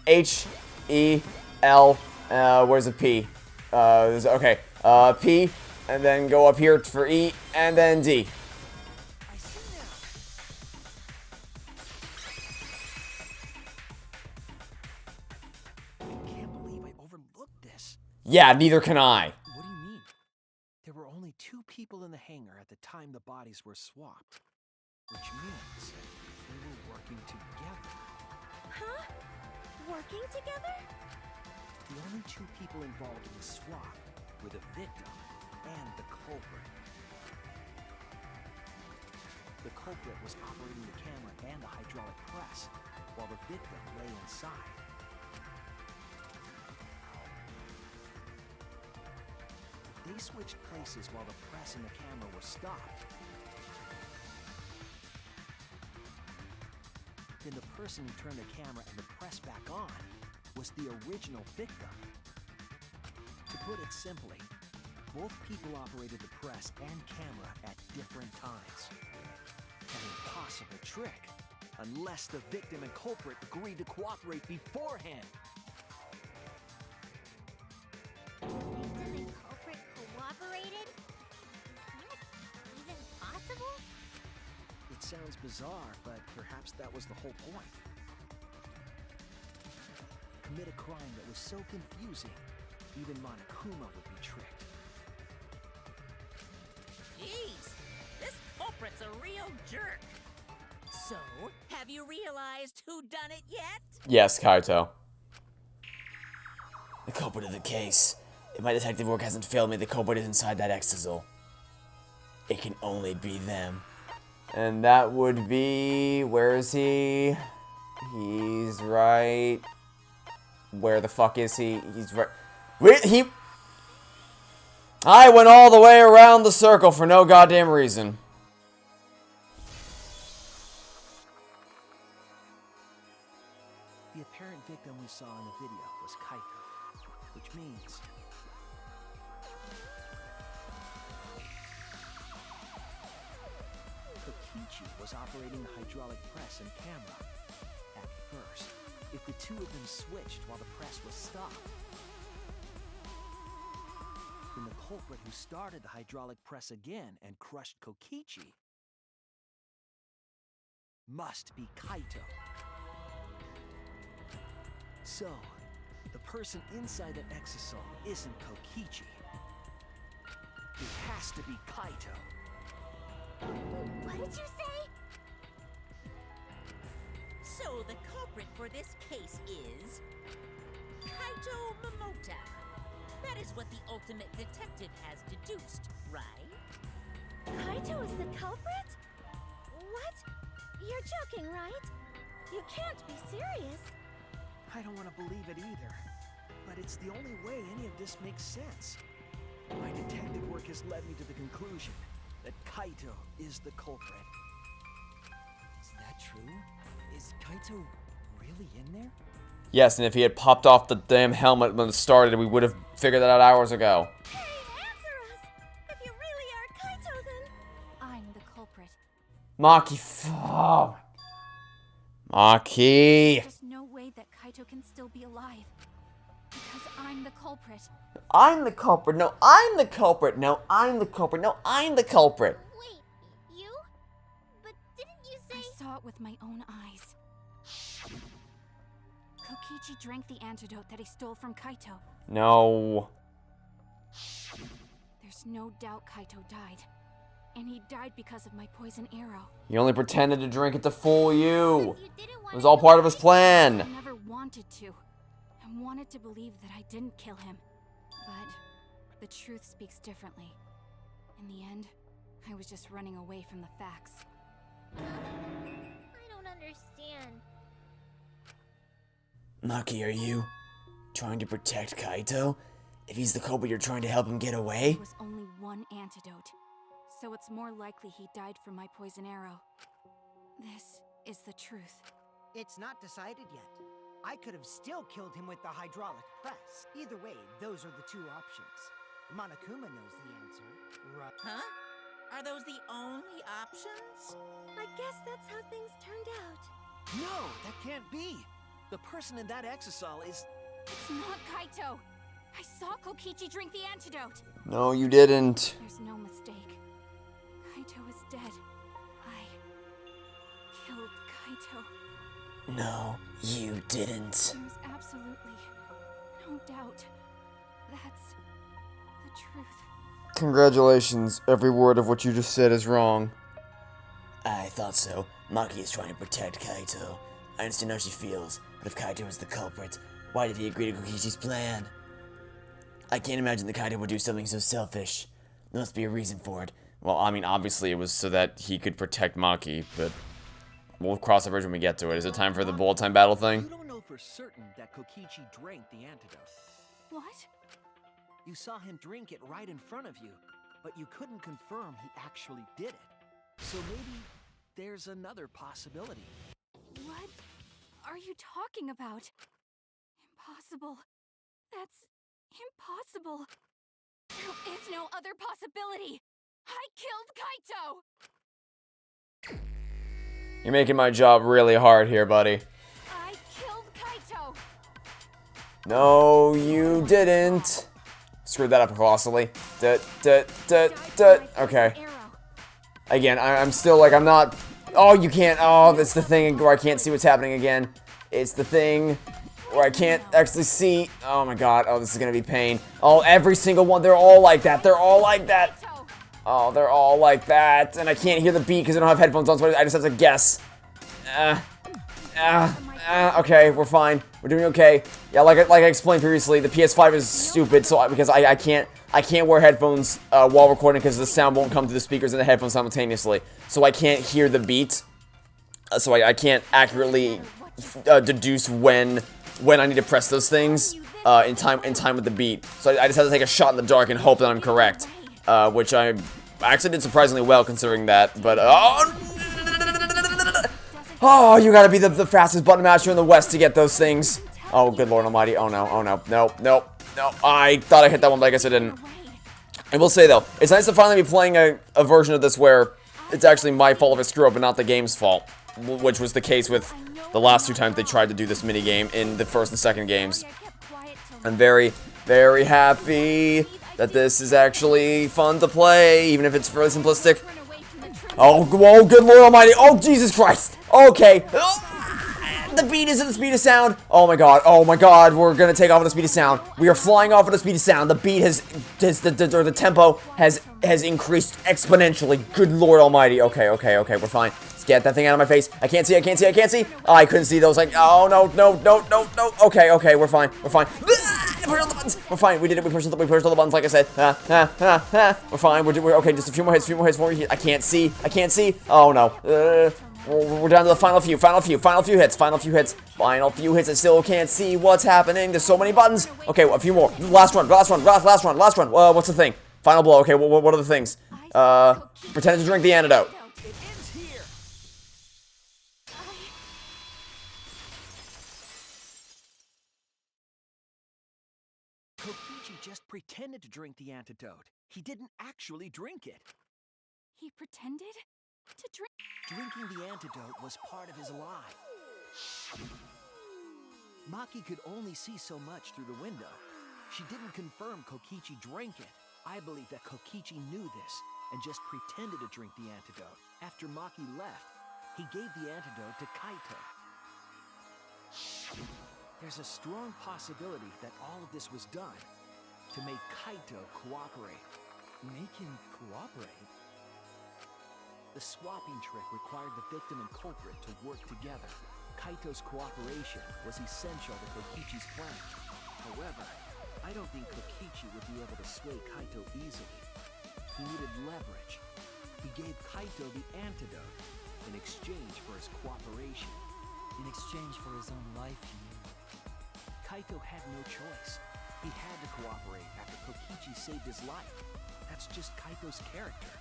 H-E-L... where's the P? Okay. P, and then go up here for E, and then D. I see now. I can't believe I overlooked this. Yeah, neither can I. What do you mean? There were only 2 people in the hangar at the time the bodies were swapped. Which means they were working together. Huh? Working together? The only 2 people involved in the swap were the victim and the culprit. The culprit was operating the camera and the hydraulic press, while the victim lay inside. If they switched places while the press and the camera were stopped, then the person who turned the camera and the press back on was the original victim. To put it simply, Both people operated the press and camera at different times. An impossible trick, unless the victim and culprit agreed to cooperate beforehand. Victim and culprit cooperated? Is that even possible? It sounds bizarre, but perhaps that was the whole point. Commit a crime that was so confusing, even Monokuma would be tricked. Jeez, this culprit's a real jerk. So, have you realized who done it yet? Yes, Kaito. The culprit of the case. If my detective work hasn't failed me, the culprit is inside that exisal. It can only be them. And that would be... Where is he? He's right... Where the fuck is he? He's right... I went all the way around the circle for no goddamn reason. The apparent victim we saw in the video was Kaito, which means Kokichi was operating the hydraulic press and camera. At first, if the two of them switched while the press was stopped, then the culprit who started the hydraulic press again and crushed Kokichi must be Kaito. So, the person inside that exisal isn't Kokichi. It has to be Kaito. What did you say? So the culprit for this case is... Kaito Momota. That is what the ultimate detective has deduced, right? Kaito is the culprit? What? You're joking, right? You can't be serious. I don't want to believe it either, but it's the only way any of this makes sense. My detective work has led me to the conclusion that Kaito is the culprit. Is that true? Is Kaito really in there? Yes, and if he had popped off the damn helmet when it started, we would have figured that out hours ago. Hey, answer us! If you really are Kaito, then... I'm the culprit. Maki, oh. Maki. There's no way that Kaito can still be alive. Because I'm the culprit. I'm the culprit. No, I'm the culprit. No, I'm the culprit. No, I'm the culprit. Wait, you? But didn't you say... I saw it with my own eyes. Kokichi drank the antidote that he stole from Kaito. No. There's no doubt Kaito died. And he died because of my poison arrow. He only pretended to drink it to fool you. You didn't It want was to all go part of his away? I plan. never wanted to. I wanted to believe that I didn't kill him. But the truth speaks differently. In the end, I was just running away from the facts. I don't understand. Maki, are you trying to protect Kaito? If he's the culprit, you're trying to help him get away? There was only one antidote. So it's more likely he died from my poison arrow. This is the truth. It's not decided yet. I could have still killed him with the hydraulic press. Either way, those are the two options. Monokuma knows the answer, right? Huh? Are those the only options? I guess that's how things turned out. No, that can't be. The person in that exisal is... It's not Kaito! I saw Kokichi drink the antidote! No, you didn't. There's no mistake. Kaito is dead. I killed Kaito. No, you didn't. There's absolutely no doubt. That's the truth. Congratulations. Every word of what you just said is wrong. I thought so. Maki is trying to protect Kaito. I understand how she feels, but if Kaito is the culprit, why did he agree to Kokichi's plan? I can't imagine that Kaito would do something so selfish. There must be a reason for it. Well, I mean, obviously it was so that he could protect Maki, but we'll cross the bridge when we get to it. Is it time for the bullet time battle You thing? don't know for certain that Kokichi drank the antidote. What? You saw him drink it right in front of you, but you couldn't confirm he actually did it. So maybe there's another possibility. What are you talking about? Impossible. That's impossible. There is no other possibility. I killed Kaito. You're making my job really hard here, buddy. I killed Kaito. No, you didn't. Screwed that up colossally. Okay. Again, I'm still like, I'm not... Oh, you can't... Oh, that's the thing where I can't see what's happening again. It's the thing where I can't actually see... Oh my god. Oh, this is gonna be pain. Oh, every single one. They're all like that. They're all like that. Oh, they're all like that. And I can't hear the beat because I don't have headphones on, so I just have to guess. Okay, we're fine. We're doing okay. Yeah, like I explained previously, the PS5 is stupid, so because I can't wear headphones while recording because the sound won't come to the speakers and the headphones simultaneously. So I can't hear the beat. So I can't accurately deduce when I need to press those things in time with the beat. So I just have to take a shot in the dark and hope that I'm correct, which I actually did surprisingly well considering that. But oh, you gotta be the fastest button masher in the West to get those things. Oh, good Lord Almighty. Oh no, oh no, no. I thought I hit that one, but I guess I didn't. I will say though, it's nice to finally be playing a version of this where it's actually my fault if I screw up and not the game's fault, which was the case with the last two times they tried to do this minigame in the first and second games. I'm very, very happy that this is actually fun to play, even if it's fairly simplistic. Oh, good Lord Almighty. Oh, Jesus Christ. Okay. The beat is at the speed of sound. Oh my god, we're gonna take off at the speed of sound. We are flying off at the speed of sound. The beat the tempo has increased exponentially. Good Lord Almighty. Okay, we're fine. Let's get that thing out of my face. I can't see. Oh, I couldn't see those. Like, oh, no. Okay, we're fine. Push all the buttons. We're fine. We did it. We pushed all the buttons, like I said. We're fine. We're okay. Just a few more hits. I can't see. Oh no. We're down to the final few hits. I still can't see what's happening. There's so many buttons. Okay, a few more. Last run. What's the thing? Final blow. Okay, what are the things? Pretend to drink the antidote. It ends here. Kokichi just pretended to drink the antidote. He didn't actually drink it. He pretended to drink. Drinking the antidote was part of his lie. Maki could only see so much through the window. She didn't confirm Kokichi drank it. I believe that Kokichi knew this and just pretended to drink the antidote. After Maki left, he gave the antidote to Kaito. There's a strong possibility that all of this was done to make Kaito cooperate. Make him cooperate? The swapping trick required the victim and culprit to work together. Kaito's cooperation was essential to Kokichi's plan. However, I don't think Kokichi would be able to sway Kaito easily. He needed leverage. He gave Kaito the antidote in exchange for his cooperation. In exchange for his own life, you mean? Kaito had no choice. He had to cooperate after Kokichi saved his life. That's just Kaito's character.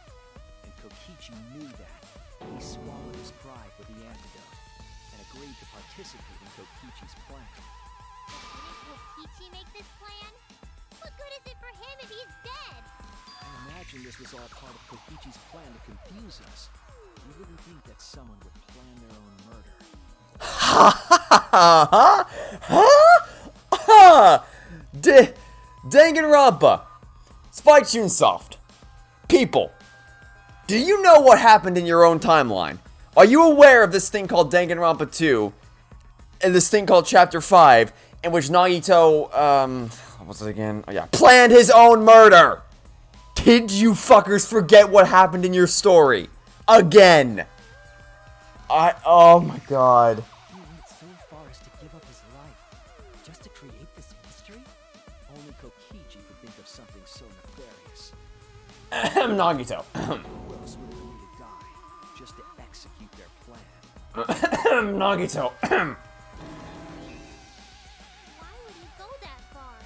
And Kokichi knew that. He swallowed his pride with the antidote and agreed to participate in Kokichi's plan. Didn't Kokichi make this plan? What good is it for him if he's dead? I imagine this was all part of Kokichi's plan to confuse us. You wouldn't think that someone would plan their own murder. Danganronpa. Spike Chunsoft. People, do you know what happened in your own timeline? Are you aware of this thing called Danganronpa 2 and this thing called Chapter 5 in which Nagito, what's it again? Oh yeah, planned his own murder? Did you fuckers forget what happened in your story? Again. Oh my god. He went so far as to give up his life just to create this mystery? Only Kokichi could think of something so nefarious. Nagito. Who else would agree to die just to execute their plan? Nagito. Why would he go that far?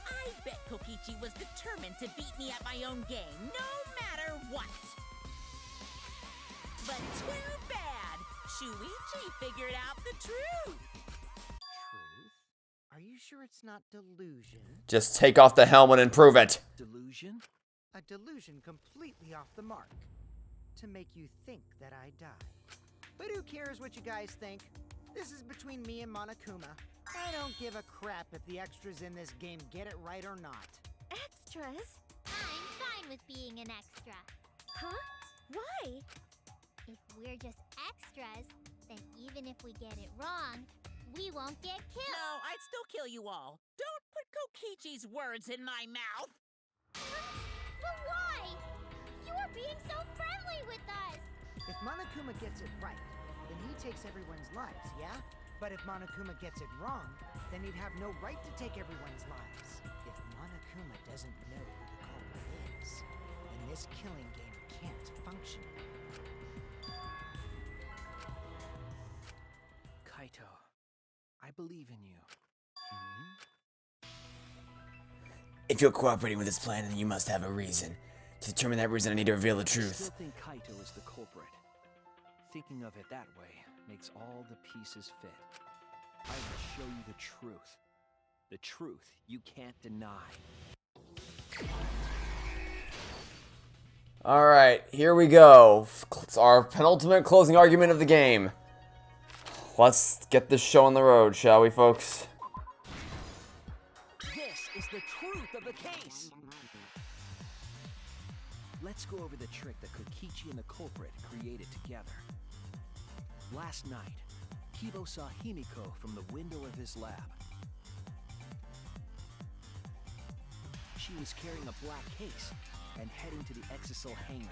I bet Kokichi was determined to beat me at my own game, no matter what. But too bad. Shuichi figured out the truth. Truth? Are you sure it's not delusion? Just take off the helmet and prove it. Delusion? A delusion completely off the mark. To make you think that I died. But who cares what you guys think? This is between me and Monokuma. I don't give a crap if the extras in this game get it right or not. Extras? I'm fine with being an extra. Huh? Why? If we're just extras, then even if we get it wrong, we won't get killed. No, I'd still kill you all. Don't put Kokichi's words in my mouth. But why? You are being so friendly with us. If Monokuma gets it right, then he takes everyone's lives, yeah? But if Monokuma gets it wrong, then he'd have no right to take everyone's lives. If Monokuma doesn't know who the culprit is, then this killing game can't function anymore. Kaito, I believe in you. If you're cooperating with this plan, then you must have a reason. To determine that reason, I need to reveal the I truth. still think Kaito is the culprit. Thinking of it that way makes all the pieces fit. I will show you the truth. The truth you can't deny. Alright, here we go. It's our penultimate closing argument of the game. Let's get this show on the road, shall we, folks? This is the truth of the case! Let's go over the trick that Kokichi and the culprit created together. Last night, Kibo saw Himiko from the window of his lab. She was carrying a black case and heading to the Exisal hangar.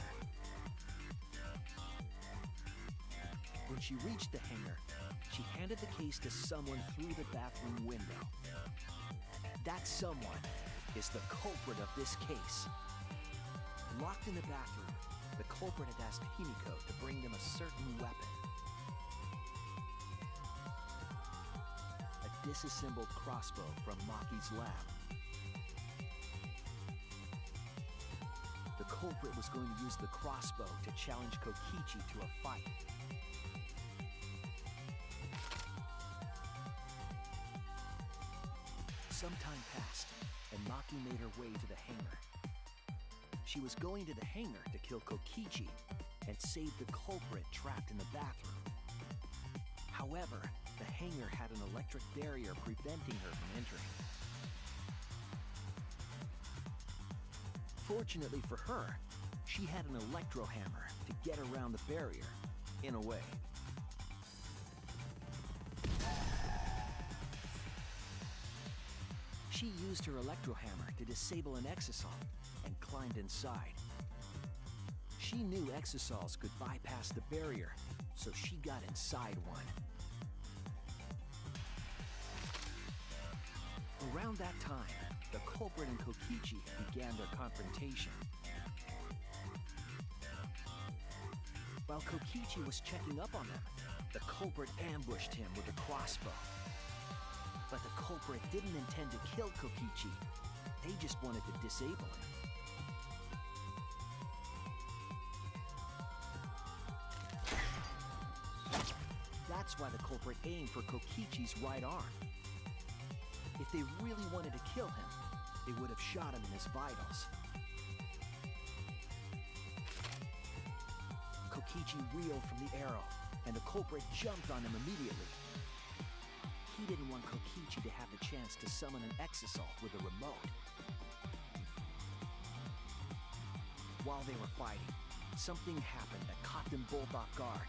When she reached the hangar, she handed the case to someone through the bathroom window. That someone is the culprit of this case. Locked in the bathroom, the culprit had asked Himiko to bring them a certain weapon. A disassembled crossbow from Maki's lab. The culprit was going to use the crossbow to challenge Kokichi to a fight. Some time passed, and Maki made her way to the hangar. She was going to the hangar to kill Kokichi and save the culprit trapped in the bathroom. However, the hangar had an electric barrier preventing her from entering. Fortunately for her, she had an electro hammer to get around the barrier, in a way. She used her electro hammer to disable an exisal and climbed inside. She knew exisals could bypass the barrier, so she got inside one. Around that time, the culprit and Kokichi began their confrontation. While Kokichi was checking up on them, the culprit ambushed him with a crossbow. But the culprit didn't intend to kill Kokichi. They just wanted to disable him. That's why the culprit aimed for Kokichi's right arm. If they really wanted to kill him, they would have shot him in his vitals. Kokichi reeled from the arrow, and the culprit jumped on him immediately. He didn't want Kokichi to have the chance to summon an exisal with a remote. While they were fighting, something happened that caught them both off guard.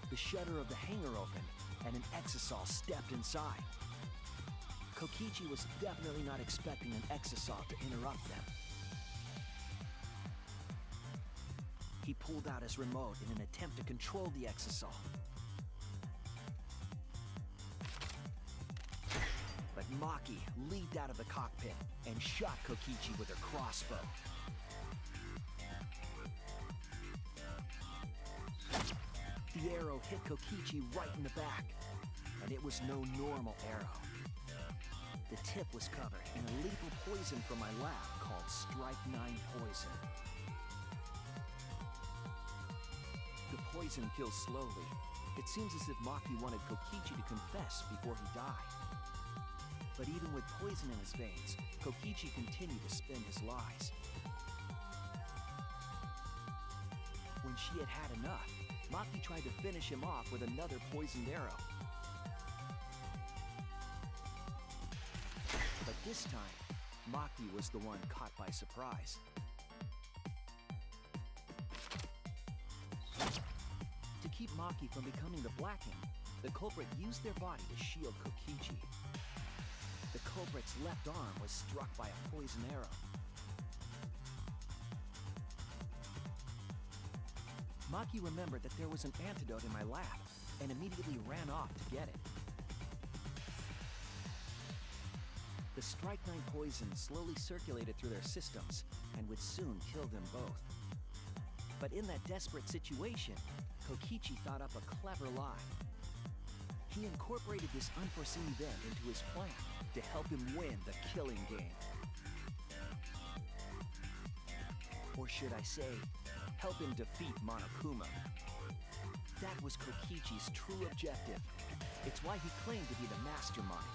The shutter of the hangar opened, and an exisal stepped inside. Kokichi was definitely not expecting an exisal to interrupt them. He pulled out his remote in an attempt to control the exisal. But Maki leaped out of the cockpit and shot Kokichi with her crossbow. The arrow hit Kokichi right in the back, and it was no normal arrow. The tip was covered in a lethal poison from my lab called Strike 9 poison. The poison kills slowly. It seems as if Maki wanted Kokichi to confess before he died. But even with poison in his veins, Kokichi continued to spin his lies. When she had had enough, Maki tried to finish him off with another poisoned arrow. But this time, Maki was the one caught by surprise. To keep Maki from becoming the Blackened, the culprit used their body to shield Kokichi. The culprit's left arm was struck by a poison arrow. Maki remembered that there was an antidote in my lab and immediately ran off to get it. The strychnine poison slowly circulated through their systems and would soon kill them both. But in that desperate situation, Kokichi thought up a clever lie. He incorporated this unforeseen event into his plan to help him win the killing game. Or should I say, help him defeat Monokuma. That was Kokichi's true objective. It's why he claimed to be the mastermind.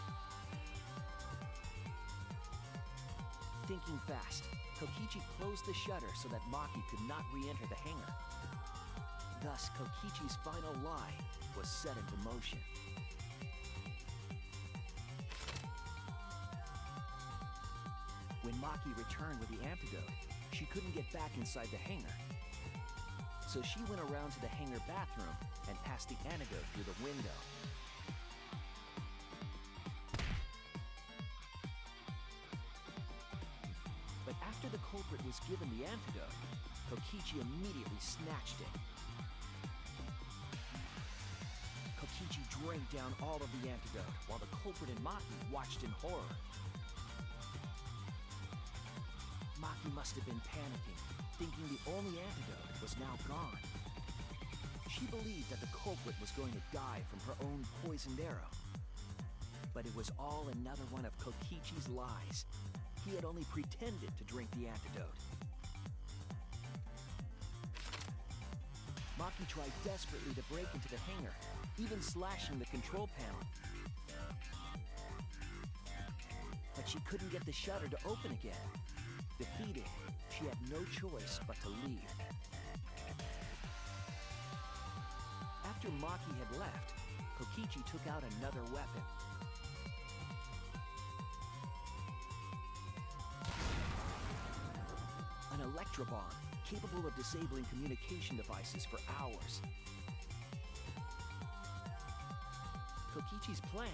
Thinking fast, Kokichi closed the shutter so that Maki could not re-enter the hangar. Thus, Kokichi's final lie was set into motion. When Maki returned with the antidote, she couldn't get back inside the hangar. So she went around to the hangar bathroom and passed the antidote through the window. But after the culprit was given the antidote, Kokichi immediately snatched it. Kokichi drank down all of the antidote while the culprit and Maki watched in horror. Maki must have been panicking, thinking the only antidote was now gone. She believed that the culprit was going to die from her own poisoned arrow. But it was all another one of Kokichi's lies. He had only pretended to drink the antidote. Maki tried desperately to break into the hangar, even slashing the control panel. But she couldn't get the shutter to open again. Defeated, she had no choice but to leave. After Maki had left, Kokichi took out another weapon. An electrobomb, capable of disabling communication devices for hours. Kokichi's plan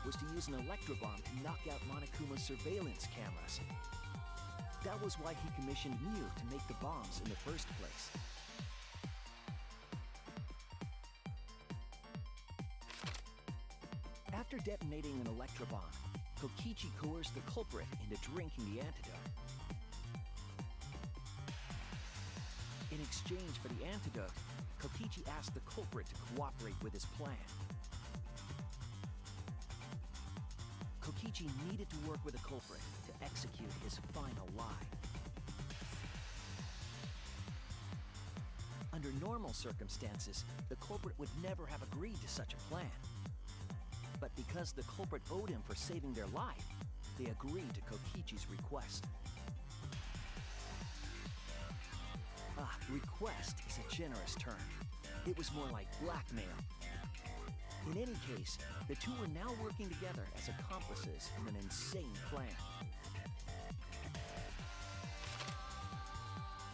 was to use an electrobomb to knock out Monokuma's surveillance cameras. That was why he commissioned Mew to make the bombs in the first place. After detonating an electrobomb, Kokichi coerced the culprit into drinking the antidote. In exchange for the antidote, Kokichi asked the culprit to cooperate with his plan. Kokichi needed to work with the culprit to execute his final lie. Under normal circumstances, the culprit would never have agreed to such a plan. But because the culprit owed him for saving their life, they agreed to Kokichi's request. Request is a generous term. It was more like blackmail. In any case, the two were now working together as accomplices in an insane plan.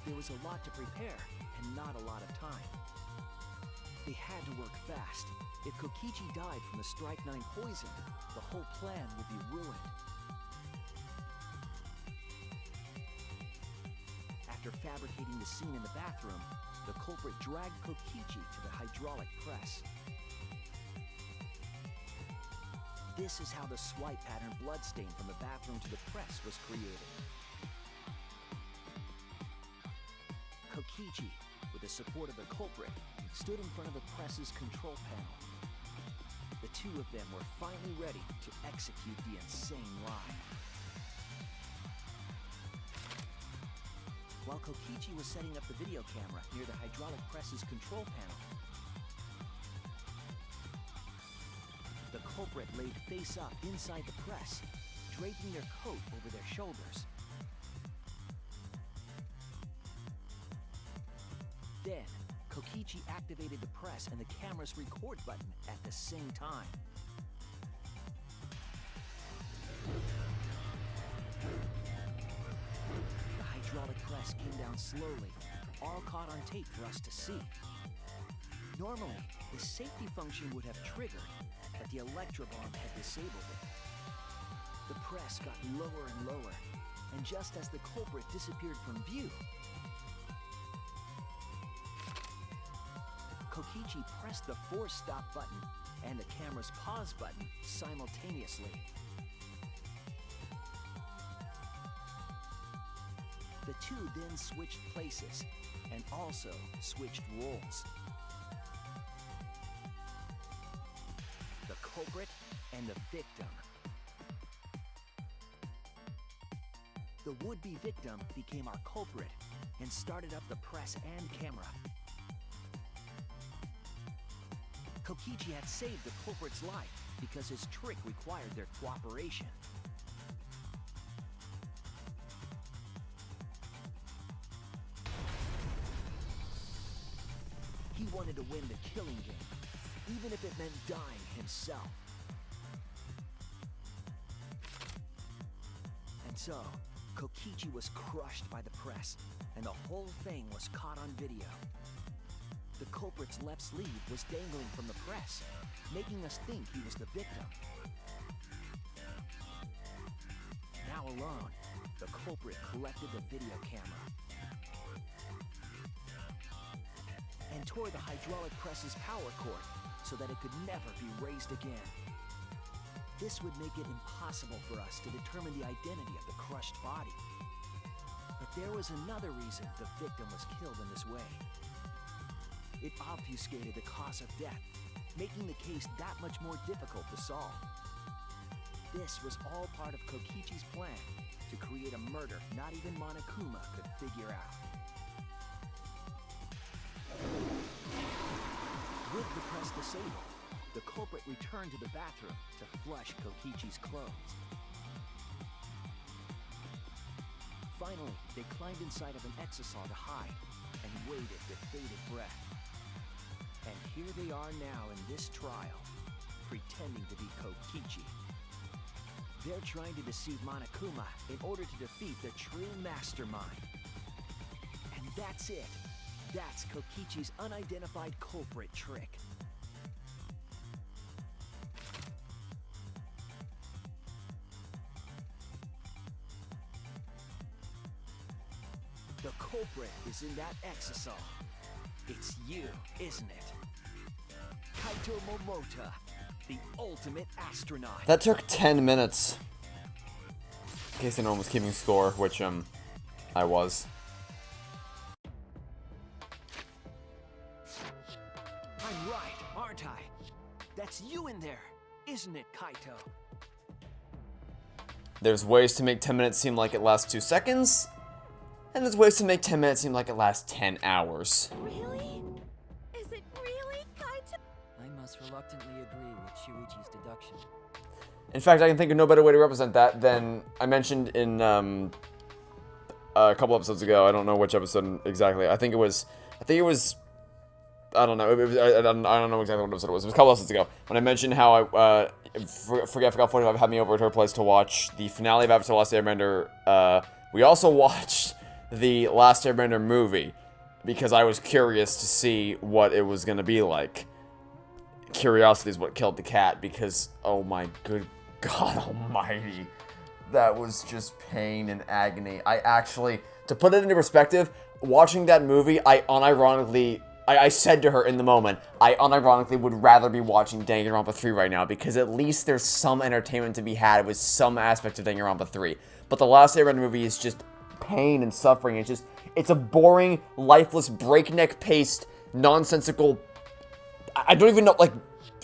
There was a lot to prepare and not a lot of time. They had to work fast. If Kokichi died from the strychnine poison, the whole plan would be ruined. After fabricating the scene in the bathroom, the culprit dragged Kokichi to the hydraulic press. This is how the swipe pattern bloodstain from the bathroom to the press was created. Kokichi, with the support of the culprit, stood in front of the press's control panel. The two of them were finally ready to execute the insane lie. while Kokichi was setting up the video camera near the hydraulic press's control panel. The culprit laid face up inside the press, draping their coat over their shoulders. Then, Kokichi activated the press and the camera's record button at the same time. The hydraulic press came down slowly, all caught on tape for us to see. Normally, the safety function would have triggered, but the electrobomb had disabled it. The press got lower and lower, and just as the culprit disappeared from view, Kokichi pressed the force stop button and the camera's pause button simultaneously. The two then switched places and also switched roles. The culprit and the victim. The would-be victim became our culprit and started up the press and camera. Kokichi had saved the culprit's life because his trick required their cooperation. He wanted to win the killing game, even if it meant dying himself. And so, Kokichi was crushed by the press, and the whole thing was caught on video. The culprit's left sleeve was dangling from the press, making us think he was the victim. Now alone, the culprit collected the video camera and tore the hydraulic press's power cord so that it could never be raised again. This would make it impossible for us to determine the identity of the crushed body. But there was another reason the victim was killed in this way. It obfuscated the cause of death, making the case that much more difficult to solve. This was all part of Kokichi's plan to create a murder not even Monokuma could figure out. With the press disabled, the culprit returned to the bathroom to flush Kokichi's clothes. Finally, they climbed inside of an exisal to hide and waited with bated breath. And here they are now in this trial, pretending to be Kokichi. They're trying to deceive Monokuma in order to defeat the true mastermind. And that's it. That's Kokichi's unidentified culprit trick. The culprit is in that exisal. It's you, isn't it? Kaito Momota, the ultimate astronaut. That took 10 minutes. In case anyone was keeping score, which, I was. I'm right, aren't I? That's you in there, isn't it, Kaito? There's ways to make 10 minutes seem like it lasts 2 seconds, and there's ways to make 10 minutes seem like it lasts 10 hours. Really? Is it really Kaito? I must reluctantly agree with Shuichi's deduction. In fact, I can think of no better way to represent that than I mentioned in a couple episodes ago. I don't know which episode exactly. I think it was. I don't know. I don't know exactly what episode it was. It was a couple episodes ago when I mentioned how I forgot 45 had me over at her place to watch the finale of Avatar: Last Airbender. We also watched the Last Airbender movie because I was curious to see what it was gonna be like. Curiosity is what killed the cat because, oh my good God almighty, that was just pain and agony. I actually, to put it into perspective, watching that movie, I said to her in the moment, I unironically would rather be watching Danganronpa 3 right now because at least there's some entertainment to be had with some aspect of Danganronpa 3. But the Last Airbender movie is just pain and suffering. It's a boring, lifeless, breakneck-paced, nonsensical, I don't even know, like,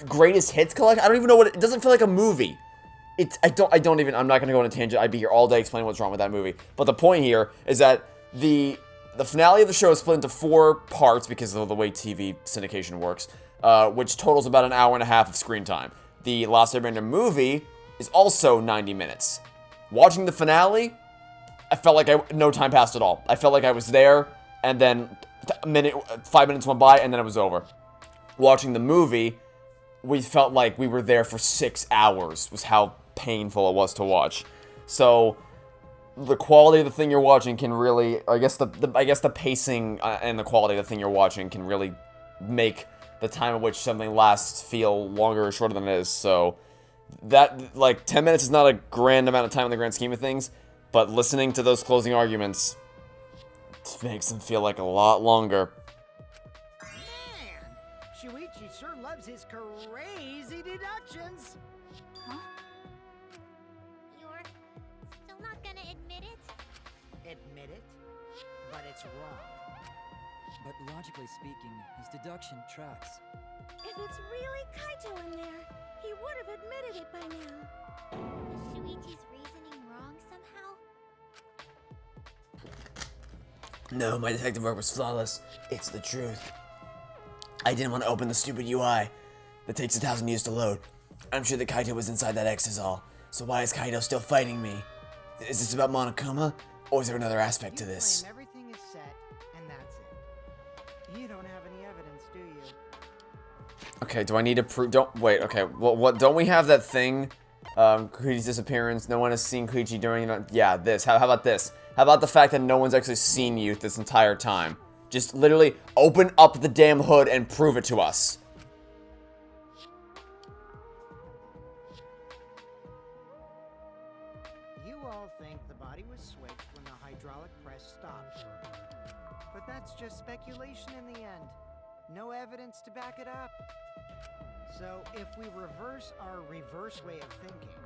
greatest hits collection? I don't even know what it doesn't feel like a movie. I'm not gonna go on a tangent. I'd be here all day explaining what's wrong with that movie. But the point here is that the the finale of the show is split into 4 parts because of the way TV syndication works, which totals about an hour and a half of screen time. The Last Airbender movie is also 90 minutes. Watching the finale, I felt like no time passed at all. I felt like I was there, and then 5 minutes went by, and then it was over. Watching the movie, we felt like we were there for 6 hours, was how painful it was to watch. So, the quality of the thing you're watching can really, I guess the pacing and the quality of the thing you're watching can really make the time at which something lasts feel longer or shorter than it is. So, that, like, 10 minutes is not a grand amount of time in the grand scheme of things, but listening to those closing arguments makes them feel like a lot longer. Man, Shuichi sure loves his crazy deductions. Huh? You're still not gonna admit it? Admit it, but it's wrong. But logically speaking, his deduction tracks. If it's really Kaito in there, he would have admitted it by now. Is Shuichi's reasoning wrong somehow? No, my detective work was flawless. It's the truth. I didn't want to open the stupid UI that takes 1,000 years to load. I'm sure that Kaito was inside that exisal. So why is Kaito still fighting me? Is this about Monokuma? Or is there another aspect to You this? claim everything is set, and that's it. You don't have any evidence, do you? Okay, do I need to prove? Wait, okay. Well, what? Don't we have that thing? Koichi's disappearance. No one has seen Koichi during it. Yeah, this. How about this? How about the fact that no one's actually seen you this entire time? Just literally open up the damn hood and prove it to us. You all think the body was switched when the hydraulic press stopped. But that's just speculation in the end. No evidence to back it up. So if we reverse our reverse way of thinking,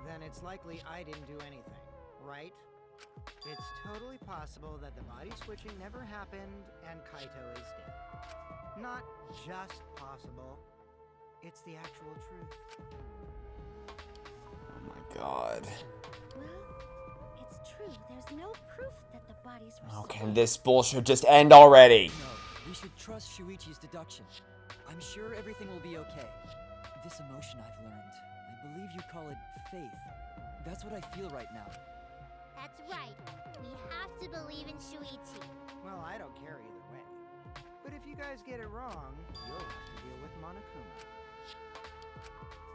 then it's likely I didn't do anything, right? It's totally possible that the body switching never happened and Kaito is dead. Not just possible, it's the actual truth. Oh my god. Well, it's true. There's no proof that the bodies were Oh, can switched. this bullshit just end already? No, we should trust Shuichi's deduction. I'm sure everything will be okay. This emotion I've learned, I believe you call it faith. That's what I feel right now. That's right. We have to believe in Shuichi. Well, I don't care either way. But if you guys get it wrong, you'll have to deal with Monokuma.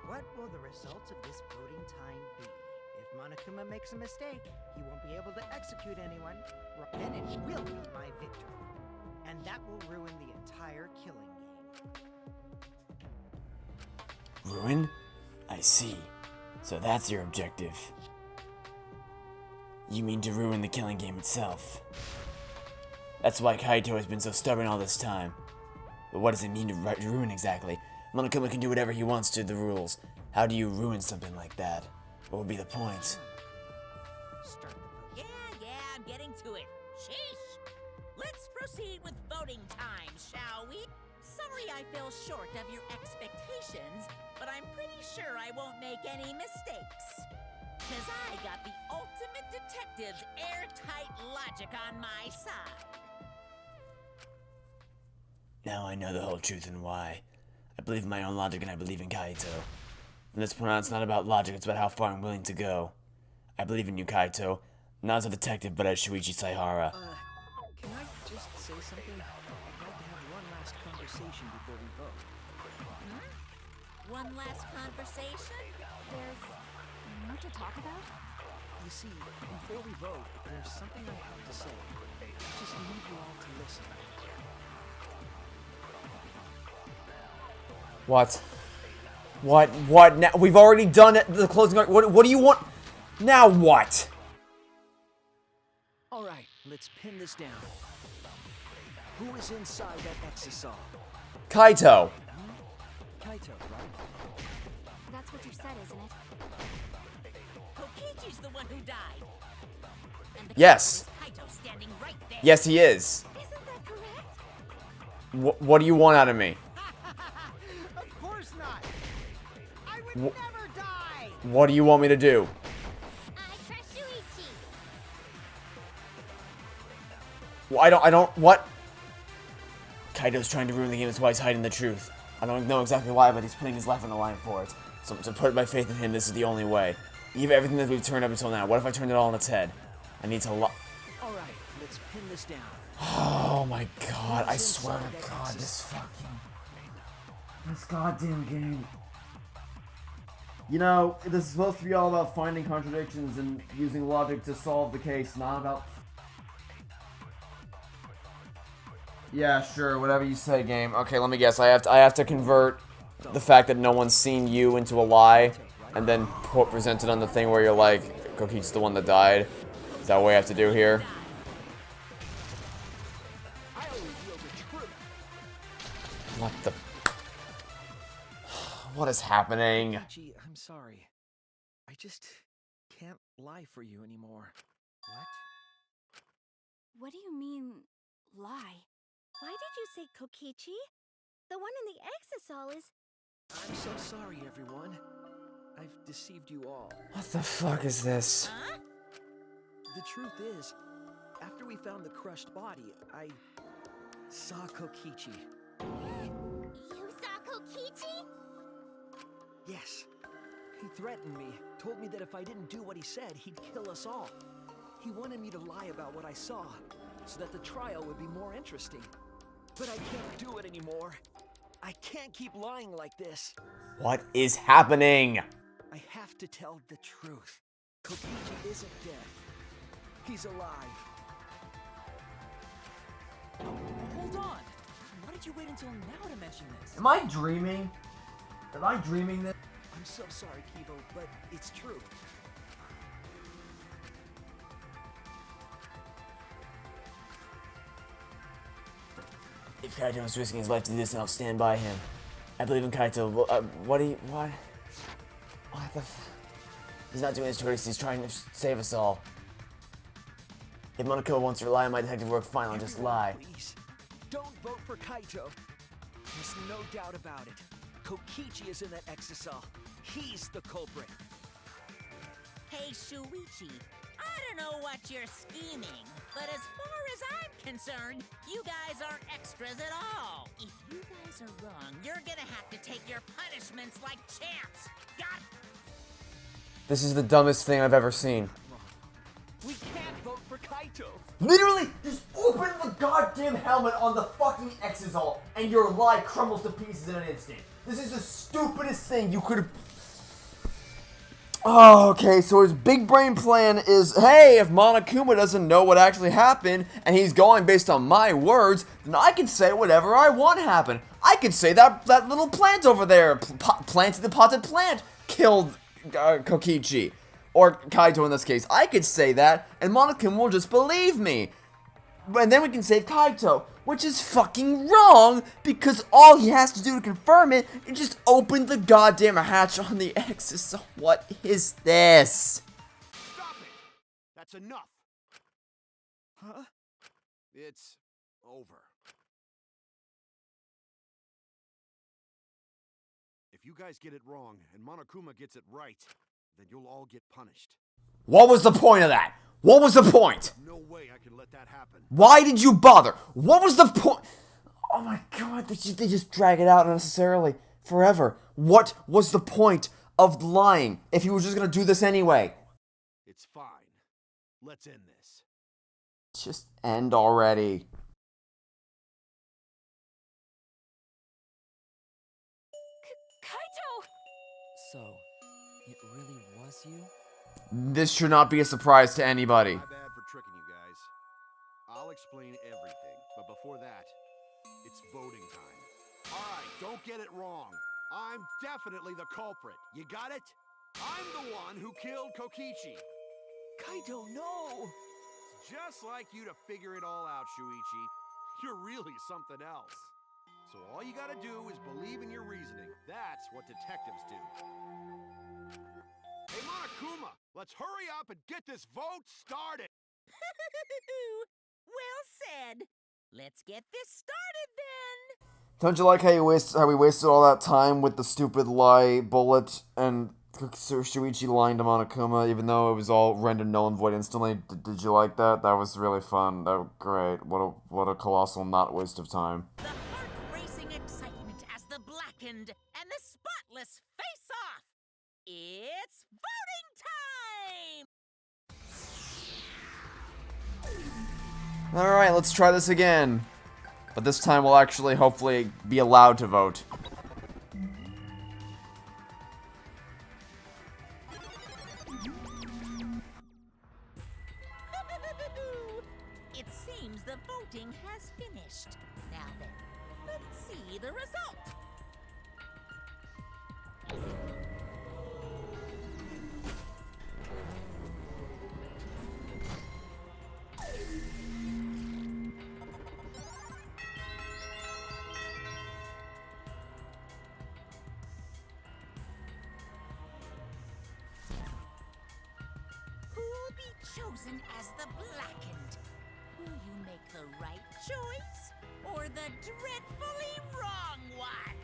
What will the results of this voting time be? If Monokuma makes a mistake, he won't be able to execute anyone. Then it will be my victory. And that will ruin the entire killing game. Ruin? I see. So that's your objective. You mean to ruin the killing game itself. That's why Kaito has been so stubborn all this time. But what does it mean to ruin exactly? Monokuma can do whatever he wants to the rules. How do you ruin something like that? What would be the point? Start the vote. Yeah, I'm getting to it. Sheesh! Let's proceed with voting time, shall we? Sorry I fell short of your expectations, but I'm pretty sure I won't make any mistakes. Cause I got the ultimate detective's airtight logic on my side. Now I know the whole truth and why. I believe in my own logic and I believe in Kaito. From this point on, it's not about logic, it's about how far I'm willing to go. I believe in you, Kaito. Not as a detective, but as Shuichi Saihara. Can I just say something? I'd like to have one last conversation before we vote. One last conversation? There's more to talk about? You see, before we vote, there's something I have to say. I just need you all to listen. What? What? Now, we've already done it, the closing argument. What do you want? Now what? All right, let's pin this down. Who is inside that exisal? Kaito. Kaito, right? That's what you said, isn't it? Kokichi's the one who died. And the Yes. Kaito standing right there. Yes, he is. Isn't that correct? What do you want out of me? Of course not! I would Wh- never die! What do you want me to do? I trust Shuichi. Well, I don't, what? Kaito's trying to ruin the game, that's why he's hiding the truth. I don't know exactly why, but he's putting his life on the line for it. So to put my faith in him, this is the only way. Even everything that we've turned up until now, what if I turned it all on its head? I need to Alright, let's pin this down. Oh my god, I swear to god, this goddamn game. You know, this is supposed to be all about finding contradictions and using logic to solve the case, not about... Yeah, sure, whatever you say, game. Okay, let me guess, I have to convert the fact that no one's seen you into a lie, and then present it on the thing where you're like, Kokichi's the one that died. Is that what we have to do here? What the... What is happening? Kokichi, I'm sorry. I just can't lie for you anymore. What? What do you mean, lie? Why did you say Kokichi? The one in the exisal is... I'm so sorry, everyone. I've deceived you all. What the fuck is this? Huh? The truth is, after we found the crushed body, I saw Kokichi. You saw Kokichi? Yes. He threatened me, told me that if I didn't do what he said, he'd kill us all. He wanted me to lie about what I saw, so that the trial would be more interesting. But I can't do it anymore. I can't keep lying like this. What is happening? I have to tell the truth. Kokichi isn't dead. He's alive. Hold on! Why did you wait until now to mention this? Am I dreaming? Am I dreaming this? I'm so sorry, Kibo, but it's true. If Kaito is risking his life to do this, then I'll stand by him. I believe in Kaito. What? What the He's not doing this to us, he's trying to save us all. If Monokuma wants to rely on my detective work, fine, I'll just lie. Please, don't vote for Kaito. There's no doubt about it. Kokichi is in that exisal. He's the culprit. Hey, Shuichi, I don't know what you're scheming, but as far as I'm concerned, you guys aren't extras at all. If you guys are wrong, you're gonna have to take your punishments like champs. Got? This is the dumbest thing I've ever seen. We can't vote for Kaito. Literally, just open the goddamn helmet on the fucking exisal, and your lie crumbles to pieces in an instant. This is the stupidest thing you could have... Oh, okay, so his big brain plan is, hey, if Monokuma doesn't know what actually happened, and he's going based on my words, then I can say whatever I want happened. I could say that little plant over there, planted the potted plant, killed Kokichi. Or Kaito in this case. I could say that, and Monokuma will just believe me. And then we can save Kaito, which is fucking wrong, because all he has to do to confirm it is just open the goddamn hatch on the exisal. What is this? Stop it! That's enough. Huh? It's over. If you guys get it wrong and Monokuma gets it right, then you'll all get punished. What was the point of that? What was the point? No way I can let that happen. Why did you bother? What was the point? Oh my god, they just drag it out unnecessarily forever. What was the point of lying if he was just gonna do this anyway? It's fine. Let's end this. Just end already. Kaito! So, it really was you? This should not be a surprise to anybody. My bad for tricking you guys. I'll explain everything, but before that, it's voting time. Alright, don't get it wrong. I'm definitely the culprit. You got it? I'm the one who killed Kokichi. Kaito, no! It's just like you to figure it all out, Shuichi. You're really something else. So all you gotta do is believe in your reasoning. That's what detectives do. Hey, Monokuma, let's hurry up and get this vote started! Well said. Let's get this started then. Don't you like how we wasted all that time with the stupid lie bullet and Shuichi lying to Monokuma, even though it was all rendered null and void instantly. Did you like that? That was really fun. That was great. What a colossal not waste of time. The heart-racing excitement as the blackened and the spotless face off. It's voting time! Alright, let's try this again. But this time we'll actually, hopefully, be allowed to vote. It seems the voting has finished. Now then, let's see the result. Who'll be chosen as the blackened? Will you make the right choice or the dreadfully wrong one?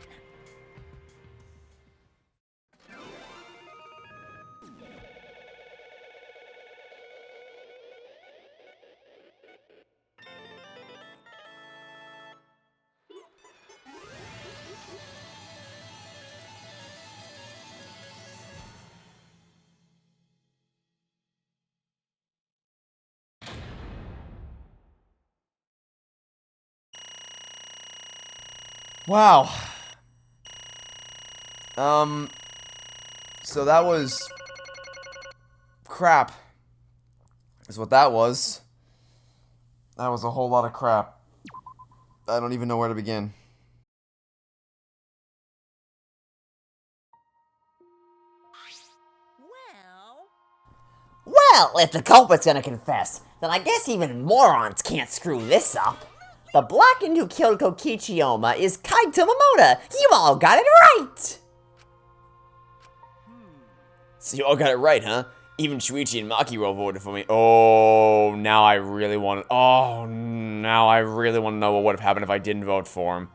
Wow. So that was crap. Is what that was. That was a whole lot of crap. I don't even know where to begin. Well, Well, if the culprit's gonna confess, then I guess even morons can't screw this up. The blackened who killed Kokichiyama is Kaito Momota. You all got it right! So you all got it right, huh? Even Shuichi and Makiro voted for me. Oh, now I really want to... Oh, now I really want to know what would have happened if I didn't vote for him.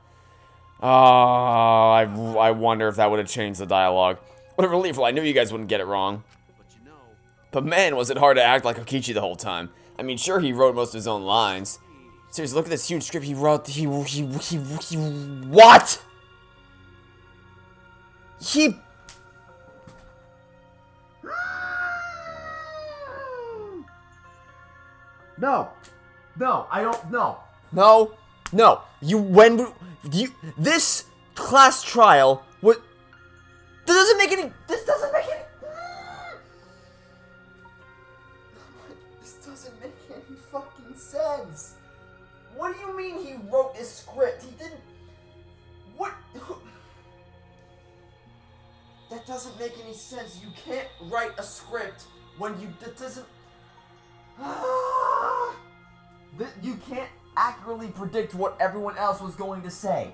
Oh, I wonder if that would have changed the dialogue. What a relief. Well, I knew you guys wouldn't get it wrong. But man, was it hard to act like Kokichi the whole time. I mean, sure, he wrote most of his own lines. Seriously, look at this huge script he wrote. What? He... No. No, I don't know. No. No. This class trial, what... This doesn't make any... This doesn't make any fucking sense. What do you mean he wrote this script? He didn't... What... That doesn't make any sense. You can't write a script when you... That doesn't... You can't accurately predict what everyone else was going to say.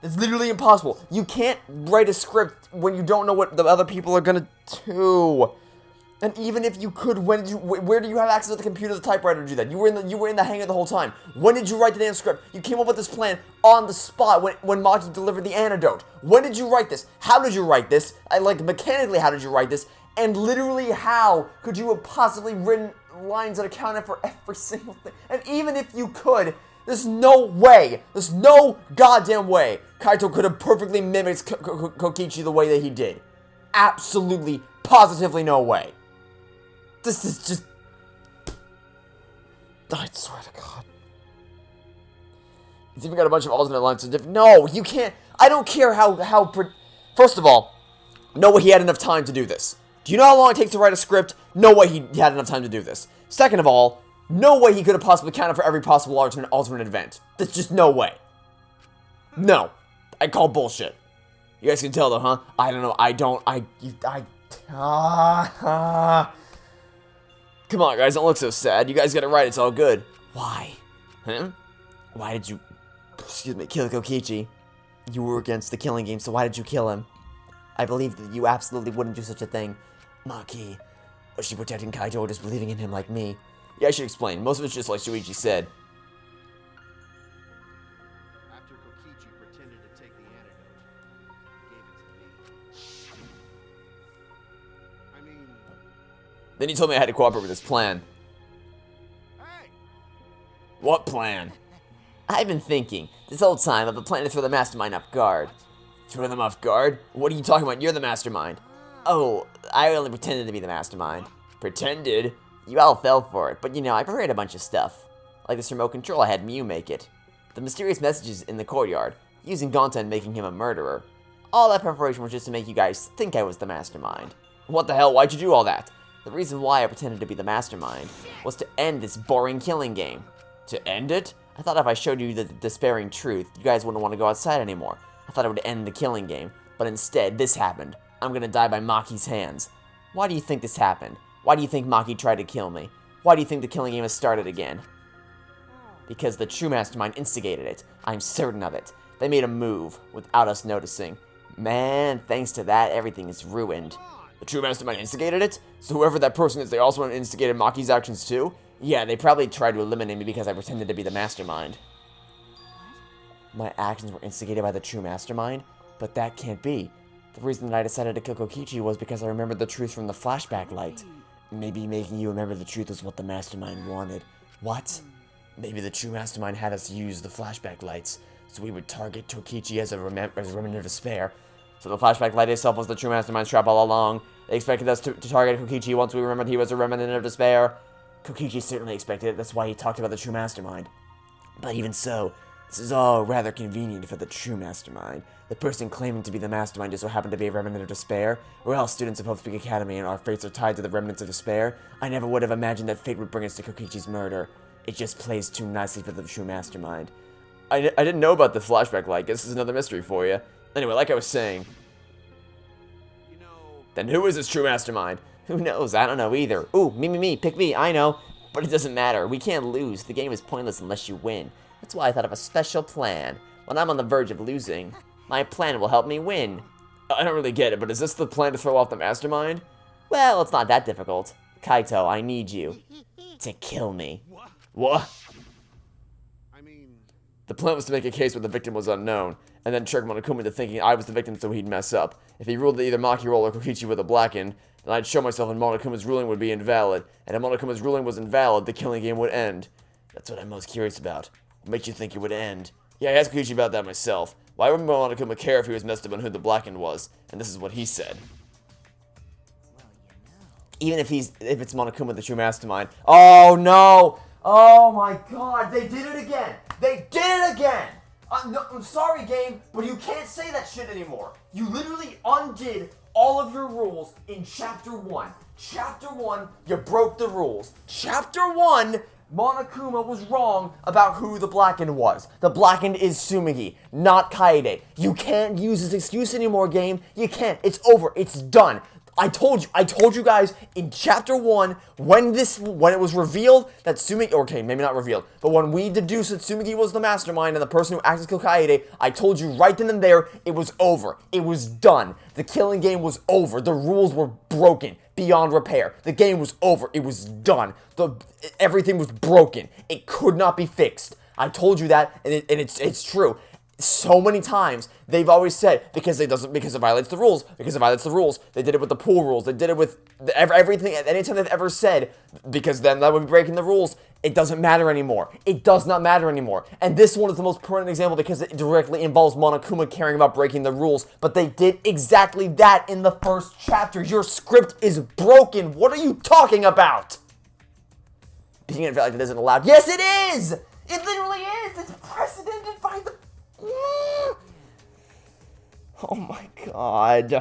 It's literally impossible. You can't write a script when you don't know what the other people are gonna do. And even if you could, where do you have access to the computer, the typewriter to do that? You were in the hangar the whole time. When did you write the damn script? You came up with this plan on the spot when Maki delivered the antidote. When did you write this? How did you write this? Mechanically, how did you write this? And literally, how could you have possibly written lines that accounted for every single thing? And even if you could, there's no way, there's no goddamn way Kaito could have perfectly mimicked Kokichi the way that he did. Absolutely, positively no way. This is just... I swear to God. He's even got a bunch of alternate lines. No, you can't. I don't care how... First of all, no way he had enough time to do this. Do you know how long it takes to write a script? No way he had enough time to do this. Second of all, no way he could have possibly counted for every possible alternate event. There's just no way. No. I call bullshit. You guys can tell though, huh? I don't know. Come on, guys. Don't look so sad. You guys got it right. It's all good. Why? Huh? Why did you... kill Kokichi? You were against the killing game, so why did you kill him? I believe that you absolutely wouldn't do such a thing. Maki, was she protecting Kaito or just believing in him like me? Yeah, I should explain. Most of it's just like Shuichi said. After Kokichi pretended to take the antidote, he gave it to me. Then he told me I had to cooperate with his plan. Hey! What plan? I've been thinking, this whole time, I've been planning to throw the mastermind off guard. Throw them off guard? What are you talking about? You're the mastermind. Oh, I only pretended to be the mastermind. Pretended? You all fell for it, but you know, I prepared a bunch of stuff. Like this remote control, I had Mew make it. The mysterious messages in the courtyard, using Gonta and making him a murderer. All that preparation was just to make you guys think I was the mastermind. What the hell? Why'd you do all that? The reason why I pretended to be the mastermind was to end this boring killing game. To end it? I thought if I showed you the despairing truth, you guys wouldn't want to go outside anymore. I thought it would end the killing game, but instead, this happened. I'm gonna die by Maki's hands. Why do you think this happened? Why do you think Maki tried to kill me? Why do you think the killing game has started again? Because the true mastermind instigated it. I'm certain of it. They made a move without us noticing. Man, thanks to that, everything is ruined. The true mastermind instigated it? So whoever that person is, they also instigated Maki's actions too? Yeah, they probably tried to eliminate me because I pretended to be the mastermind. My actions were instigated by the true mastermind? But that can't be. The reason that I decided to kill Kokichi was because I remembered the truth from the flashback light. Maybe making you remember the truth is what the mastermind wanted. What? Maybe the true mastermind had us use the flashback lights, so we would target Tokichi as a remnant of despair. So the flashback light itself was the true mastermind's trap all along. They expected us to target Kokichi once we remembered he was a remnant of despair. Kokichi certainly expected it, that's why he talked about the true mastermind. But even so, this is all rather convenient for the true mastermind. The person claiming to be the mastermind just so happened to be a remnant of despair. We're all students of Hope Speak Academy and our fates are tied to the remnants of despair. I never would have imagined that fate would bring us to Kokichi's murder. It just plays too nicely for the true mastermind. I didn't know about the flashback light. Guess this is another mystery for you. Anyway, like I was saying. You know... Then who is this true mastermind? Who knows? I don't know either. Ooh, me, pick me, I know. But it doesn't matter. We can't lose. The game is pointless unless you win. That's why I thought of a special plan. When I'm on the verge of losing, my plan will help me win. I don't really get it, but is this the plan to throw off the mastermind? Well, it's not that difficult. Kaito, I need you to kill me. What? I mean... The plan was to make a case where the victim was unknown, and then trick Monokuma into thinking I was the victim so he'd mess up. If he ruled that either Maki roll or Kokichi were the blackened, then I'd show myself and Monokuma's ruling would be invalid, and if Monokuma's ruling was invalid, the killing game would end. That's what I'm most curious about. What makes you think it would end? Yeah, I asked Kokichi about that myself. Why would Monokuma care if he was messed up on who the blackened was? And this is what he said. Even if it's Monokuma the true mastermind. Oh no! Oh my god, they did it again! They did it again! No, I'm sorry, game, but you can't say that shit anymore. You literally undid all of your rules in Chapter 1. Chapter 1, you broke the rules. Chapter 1, Monokuma was wrong about who the blackened was. The blackened is Tsumugi, not Kaede. You can't use this excuse anymore, game. You can't. It's over. It's done. I told you guys in Chapter 1, when it was revealed that Tsumugi, okay, maybe not revealed, but when we deduced that Tsumugi was the mastermind and the person who acted as Kaede, I told you right then and there, it was over. It was done. The killing game was over. The rules were broken beyond repair. The game was over. It was done. Everything was broken. It could not be fixed. I told you that, and it's true. So many times they've always said because it violates the rules. They did it with the pool rules. They did it with everything. Anytime they've ever said because then that would be breaking the rules. It doesn't matter anymore. It does not matter anymore. And this one is the most pertinent example because it directly involves Monokuma caring about breaking the rules. But they did exactly that in the first chapter. Your script is broken. What are you talking about? Being invalidated isn't allowed. Yes, it is. It literally is. It's precedented by the. Oh my god.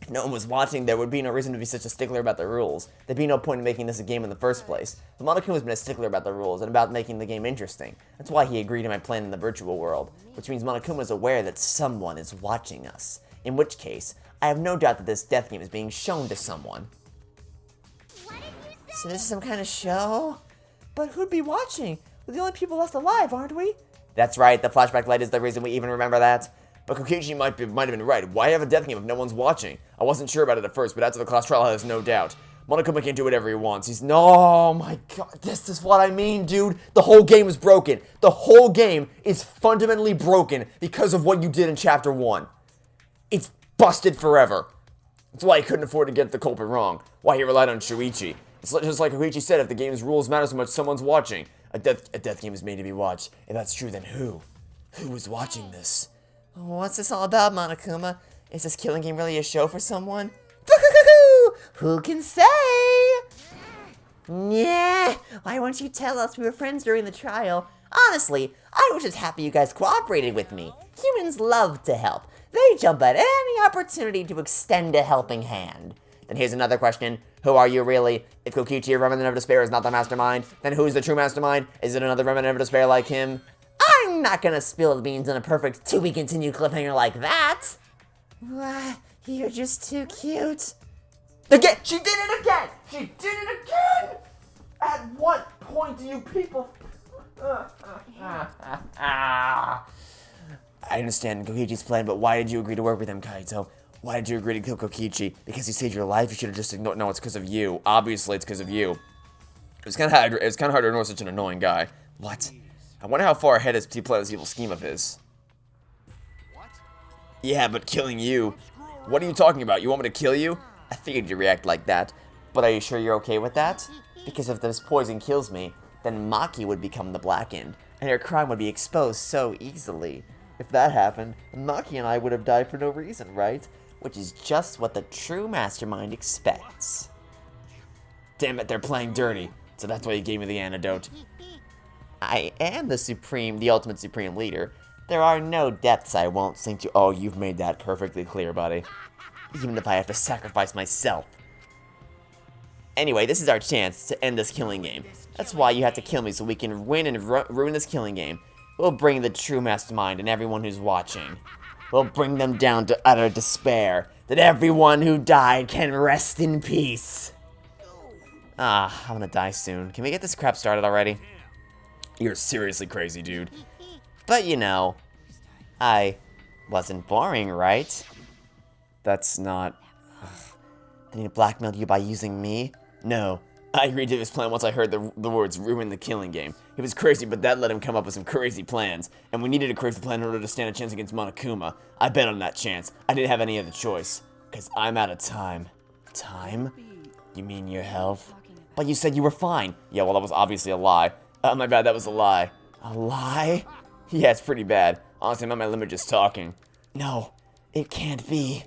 If no one was watching, there would be no reason to be such a stickler about the rules. There'd be no point in making this a game in the first place. But Monokuma's been a stickler about the rules and about making the game interesting. That's why he agreed to my plan in the virtual world, which means Monokuma's aware that someone is watching us. In which case, I have no doubt that this death game is being shown to someone. So this is some kind of show? But who'd be watching? We're the only people left alive, aren't we? That's right, the flashback light is the reason we even remember that. But Kokichi might have been right. Why have a death game if no one's watching? I wasn't sure about it at first, but after the class trial, there's no doubt. Monokuma can do whatever he wants. Oh my god, this is what I mean, dude. The whole game is broken. The whole game is fundamentally broken because of what you did in Chapter 1. It's busted forever. That's why he couldn't afford to get the culprit wrong. Why he relied on Shuichi. It's just like Koichi said, if the game's rules matter so much, someone's watching. A death game is made to be watched. If that's true, then who? Who is watching this? What's this all about, Monokuma? Is this killing game really a show for someone? Who can say? Yeah, why won't you tell us we were friends during the trial? Honestly, I was just happy you guys cooperated with me. Humans love to help. They jump at any opportunity to extend a helping hand. Then here's another question. Who are you really? If Kokichi, a remnant of despair, is not the mastermind, then who's the true mastermind? Is it another remnant of despair like him? I'm not gonna spill the beans on a perfect to-be-continued cliffhanger like that. You're just too cute. Again! She did it again! She did it again! At what point do you people... I understand Kokichi's plan, but why did you agree to work with him, Kaito? Why did you agree to kill Kokichi? Because he saved your life? You should have just ignored... No, it's because of you. Obviously, it's because of you. It's kind of hard to ignore such an annoying guy. What? I wonder how far ahead he planned this evil scheme of his. What? Yeah, but killing you. What are you talking about? You want me to kill you? I figured you'd react like that. But are you sure you're okay with that? Because if this poison kills me, then Maki would become the Blackened, and her crime would be exposed so easily. If that happened, Maki and I would have died for no reason, right? Which is just what the true mastermind expects. Damn it, they're playing dirty. So that's why you gave me the antidote. I am the ultimate supreme leader. There are no depths I won't sink to. Oh, you've made that perfectly clear, buddy. Even if I have to sacrifice myself. Anyway, this is our chance to end this killing game. That's why you have to kill me so we can win and ruin this killing game. We'll bring the true mastermind and everyone who's watching. We'll bring them down to utter despair, that everyone who died can rest in peace. I'm gonna die soon. Can we get this crap started already? You're seriously crazy, dude. But you know, I wasn't boring, right? That's not... Did he blackmail you by using me? No. I agreed to his plan once I heard the words ruin the killing game. He was crazy, but that let him come up with some crazy plans. And we needed a crazy plan in order to stand a chance against Monokuma. I bet on that chance. I didn't have any other choice. Because I'm out of time. Time? You mean your health? But you said you were fine. Yeah, well, that was obviously a lie. My bad, that was a lie. A lie? Yeah, it's pretty bad. Honestly, I'm at my limit just talking. No, it can't be.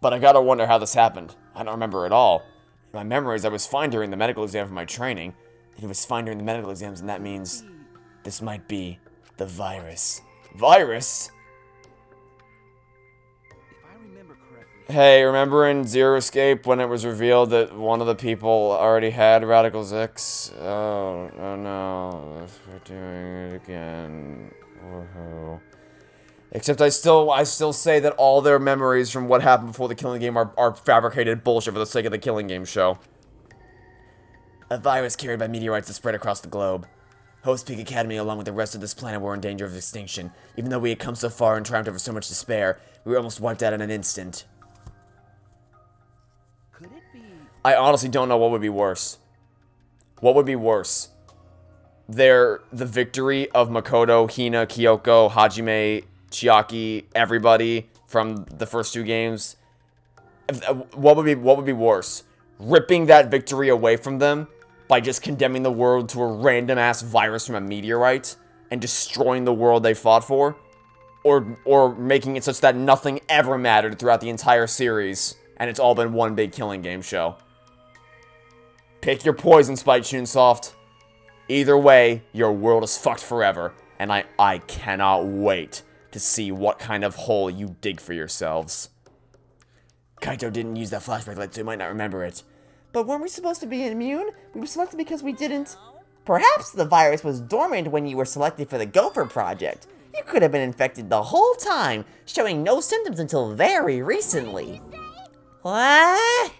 But I gotta wonder how this happened. I don't remember at all. In my memories, I was fine during the medical exam for my training. If it was fine during the medical exams, then that means this might be the virus. Virus? If I remember correctly... Hey, remember in Zero Escape when it was revealed that one of the people already had Radical X? Oh no, we're doing it again. Woohoo. Except I still say that all their memories from what happened before the killing game are fabricated bullshit for the sake of the killing game show. A virus carried by meteorites that spread across the globe. Host Peak Academy along with the rest of this planet were in danger of extinction. Even though we had come so far and triumphed over so much despair, we were almost wiped out in an instant. Could it be... I honestly don't know what would be worse. What would be worse? The victory of Makoto, Hina, Kyoko, Hajime, Chiaki, everybody from the first two games. What would be worse? Ripping that victory away from them by just condemning the world to a random ass virus from a meteorite and destroying the world they fought for? Or making it such that nothing ever mattered throughout the entire series and it's all been one big killing game show. Pick your poison, Spike Chunsoft. Either way, your world is fucked forever, and I cannot wait to see what kind of hole you dig for yourselves. Kaito didn't use that flashback light, so he might not remember it. But weren't we supposed to be immune? We were selected because we didn't... Perhaps the virus was dormant when you were selected for the Gopher Project. You could have been infected the whole time, showing no symptoms until very recently. What?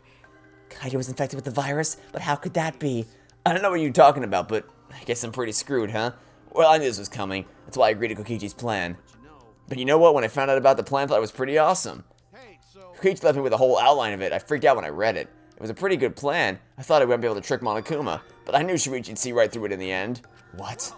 Kaito was infected with the virus, but how could that be? I don't know what you're talking about, but I guess I'm pretty screwed, huh? Well, I knew this was coming. That's why I agreed to Kokichi's plan. But you know what? When I found out about the plan, I thought it was pretty awesome. Kokichi left me with a whole outline of it. I freaked out when I read it. It was a pretty good plan. I thought I wouldn't be able to trick Monokuma, but I knew Shuichi'd see right through it in the end. What?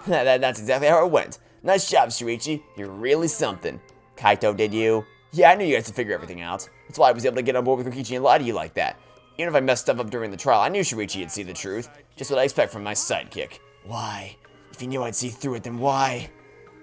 That's exactly how it went. Nice job, Shuichi. You're really something. Kaito, did you? Yeah, I knew you guys would figure everything out. That's why I was able to get on board with Kokichi and lie to you like that. Even if I messed stuff up during the trial, I knew Shuichi would see the truth. Just what I expect from my sidekick. Why? If you knew I'd see through it, then why?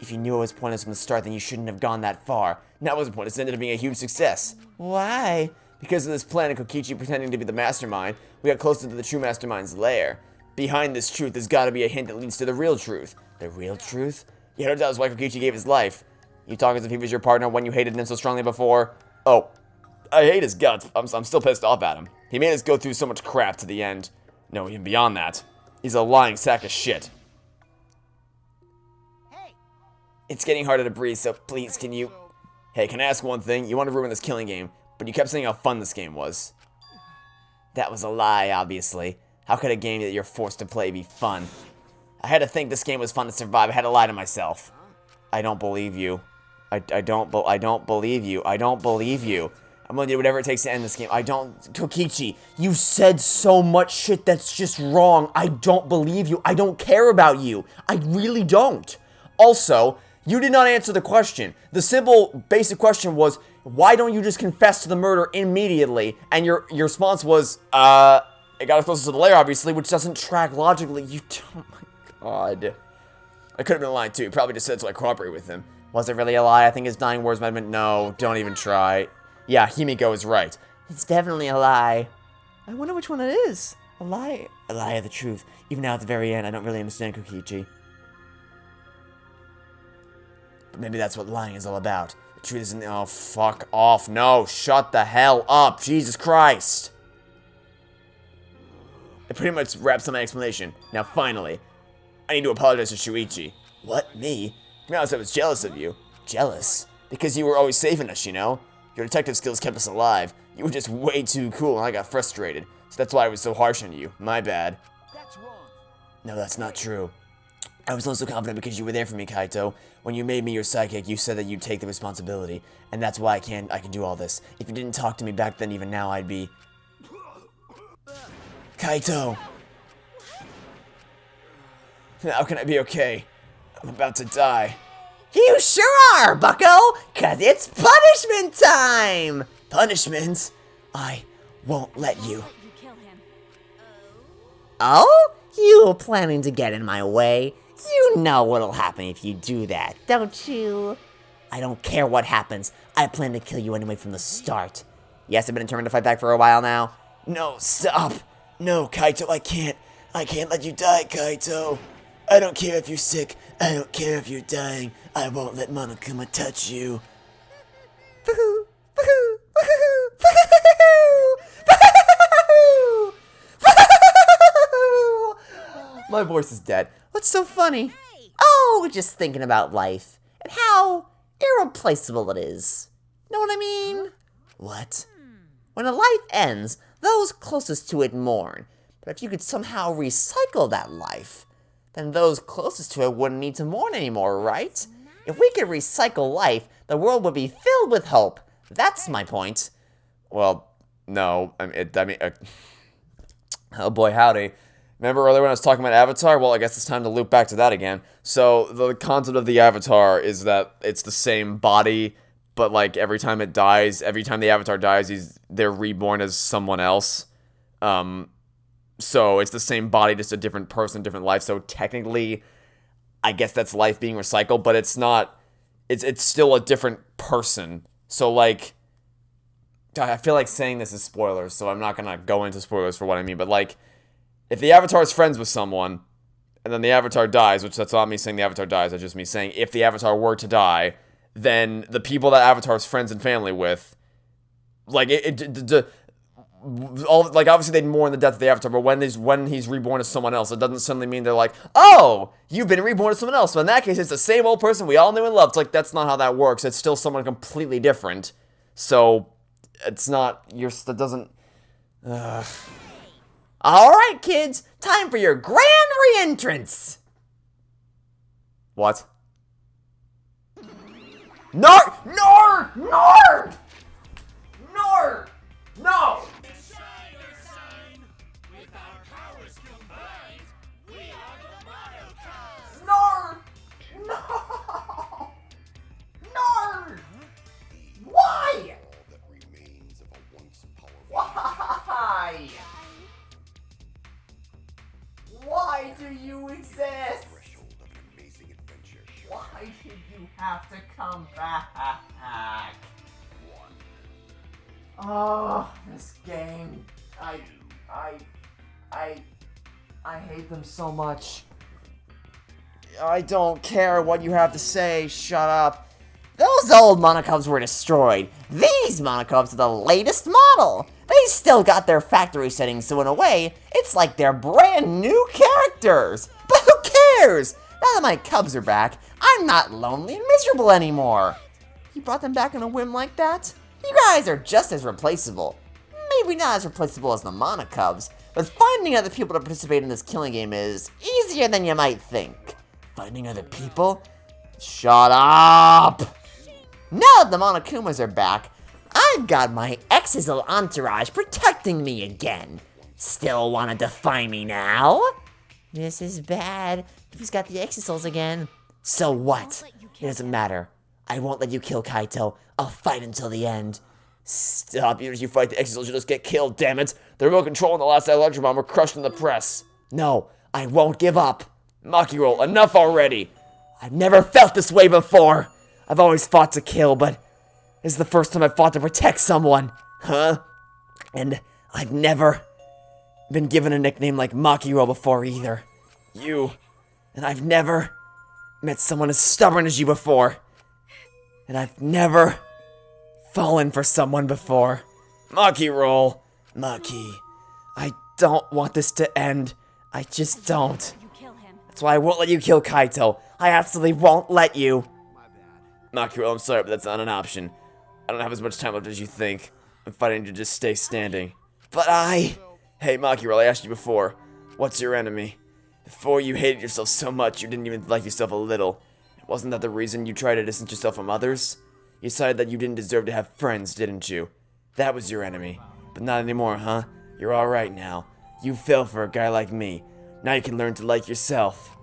If you knew it was pointless from the start, then you shouldn't have gone that far. That wasn't pointless, it ended up being a huge success. Why? Because of this plan and Kokichi pretending to be the mastermind, we got closer to the true mastermind's lair. Behind this truth, there's gotta be a hint that leads to the real truth. The real truth? Yeah, no doubt that's why Kokichi gave his life. You talk as if he was your partner when you hated him so strongly before? Oh, I hate his guts. I'm still pissed off at him. He made us go through so much crap to the end. No, even beyond that. He's a lying sack of shit. Hey! It's getting harder to breathe, so please, can you... Hey, can I ask one thing? You want to ruin this killing game, but you kept saying how fun this game was. That was a lie, obviously. How could a game that you're forced to play be fun? I had to think this game was fun to survive. I had to lie to myself. I don't believe you. I don't believe you. I don't believe you. I'm gonna do whatever it takes to end this game. Kokichi, you said so much shit that's just wrong. I don't believe you. I don't care about you. I really don't. Also, you did not answer the question. The simple, basic question was, why don't you just confess to the murder immediately? And your response was, it got us closer to the lair, obviously, which doesn't track logically. Oh my god. I could have been lying too. Probably just said so I cooperate with him. Was it really a lie? I think his dying words might have been, no, don't even try. Yeah, Himiko is right. It's definitely a lie. I wonder which one it is. A lie? A lie of the truth. Even now at the very end, I don't really understand Kokichi. But maybe that's what lying is all about. The truth isn't... Oh, fuck off. No, shut the hell up. Jesus Christ. It pretty much wraps up my explanation. Now, finally, I need to apologize to Shuichi. What? Me? To be honest, I was jealous of you. Jealous? Because you were always saving us, you know? Your detective skills kept us alive. You were just way too cool, and I got frustrated. So that's why I was so harsh on you. My bad. That's wrong. No, that's not true. I was also confident because you were there for me, Kaito. When you made me your sidekick, you said that you'd take the responsibility. And that's why I can do all this. If you didn't talk to me back then, even now, I'd be... Kaito! How can I be okay? I'm about to die. You sure are, bucko! 'Cause it's punishment time! Punishment? I won't let you. You kill him. Oh? You planning to get in my way? You know what'll happen if you do that, don't you? I don't care what happens. I plan to kill you anyway from the start. Yes, I've been determined to fight back for a while now. No, stop! No, Kaito, I can't let you die, Kaito. I don't care if you're sick. I don't care if you're dying. I won't let Monokuma touch you. My voice is dead. What's so funny? Oh, just thinking about life and how irreplaceable it is. Know what I mean? What? When a life ends, those closest to it mourn. But if you could somehow recycle that life, then those closest to it wouldn't need to mourn anymore, right? If we could recycle life, the world would be filled with hope. That's my point. Well, no. Oh boy, howdy. Remember earlier when I was talking about Avatar? Well, I guess it's time to loop back to that again. So, the concept of the Avatar is that it's the same body, but like every time the Avatar dies, they're reborn as someone else. So it's the same body, just a different person, different life. So technically, I guess that's life being recycled, but it's not. It's still a different person. So like, I feel like saying this is spoilers, so I'm not gonna go into spoilers for what I mean. But like, if the Avatar is friends with someone, and then the Avatar dies, which that's not me saying the Avatar dies, that's just me saying if the Avatar were to die, then the people that Avatar is friends and family with, like obviously they'd mourn the death of the Avatar, but when he's reborn as someone else, it doesn't suddenly mean they're like, oh, you've been reborn as someone else. So in that case, it's the same old person we all knew and loved. It's like, that's not how that works. It's still someone completely different. So it's not, that doesn't, Alright, kids, time for your grand re-entrance. What? Nor! No! Why? All that remains do you exist? Why did you have to come back? Oh, this game. I hate them so much. I don't care what you have to say. Shut up. Those old Monocubs were destroyed. These Monocubs are the latest model. They still got their factory settings, so in a way, it's like they're brand new characters. But who cares? Now that my Cubs are back, I'm not lonely and miserable anymore. You brought them back on a whim like that? You guys are just as replaceable. Maybe not as replaceable as the Monocubs, but finding other people to participate in this killing game is easier than you might think. Finding other people? Shut up! Now that the Monokumas are back, I've got my Exisal entourage protecting me again. Still wanna defy me now? This is bad. He's got the Exisals again. So what? It doesn't matter. I won't let you kill Kaito. I'll fight until the end. Stop. Even if you fight the Exisals, you'll just get killed, damn it. The remote control and the last Electro Bomb were crushed in the press. No, I won't give up. Maki roll, enough already. I've never felt this way before. I've always fought to kill, but this is the first time I've fought to protect someone. Huh? And I've never been given a nickname like Maki roll before either. And I've never met someone as stubborn as you before. And I've never fallen for someone before. Maki roll. Maki. I don't want this to end. I just don't. That's why I won't let you kill Kaito. I absolutely won't let you. Maki roll, I'm sorry, but that's not an option. I don't have as much time left as you think. I'm fighting to just stay standing. But Hey, Maki roll, I asked you before. What's your enemy? Before you hated yourself so much, you didn't even like yourself a little. Wasn't that the reason you tried to distance yourself from others? You decided that you didn't deserve to have friends, didn't you? That was your enemy. But not anymore, huh? You're alright now. You fell for a guy like me. Now you can learn to like yourself.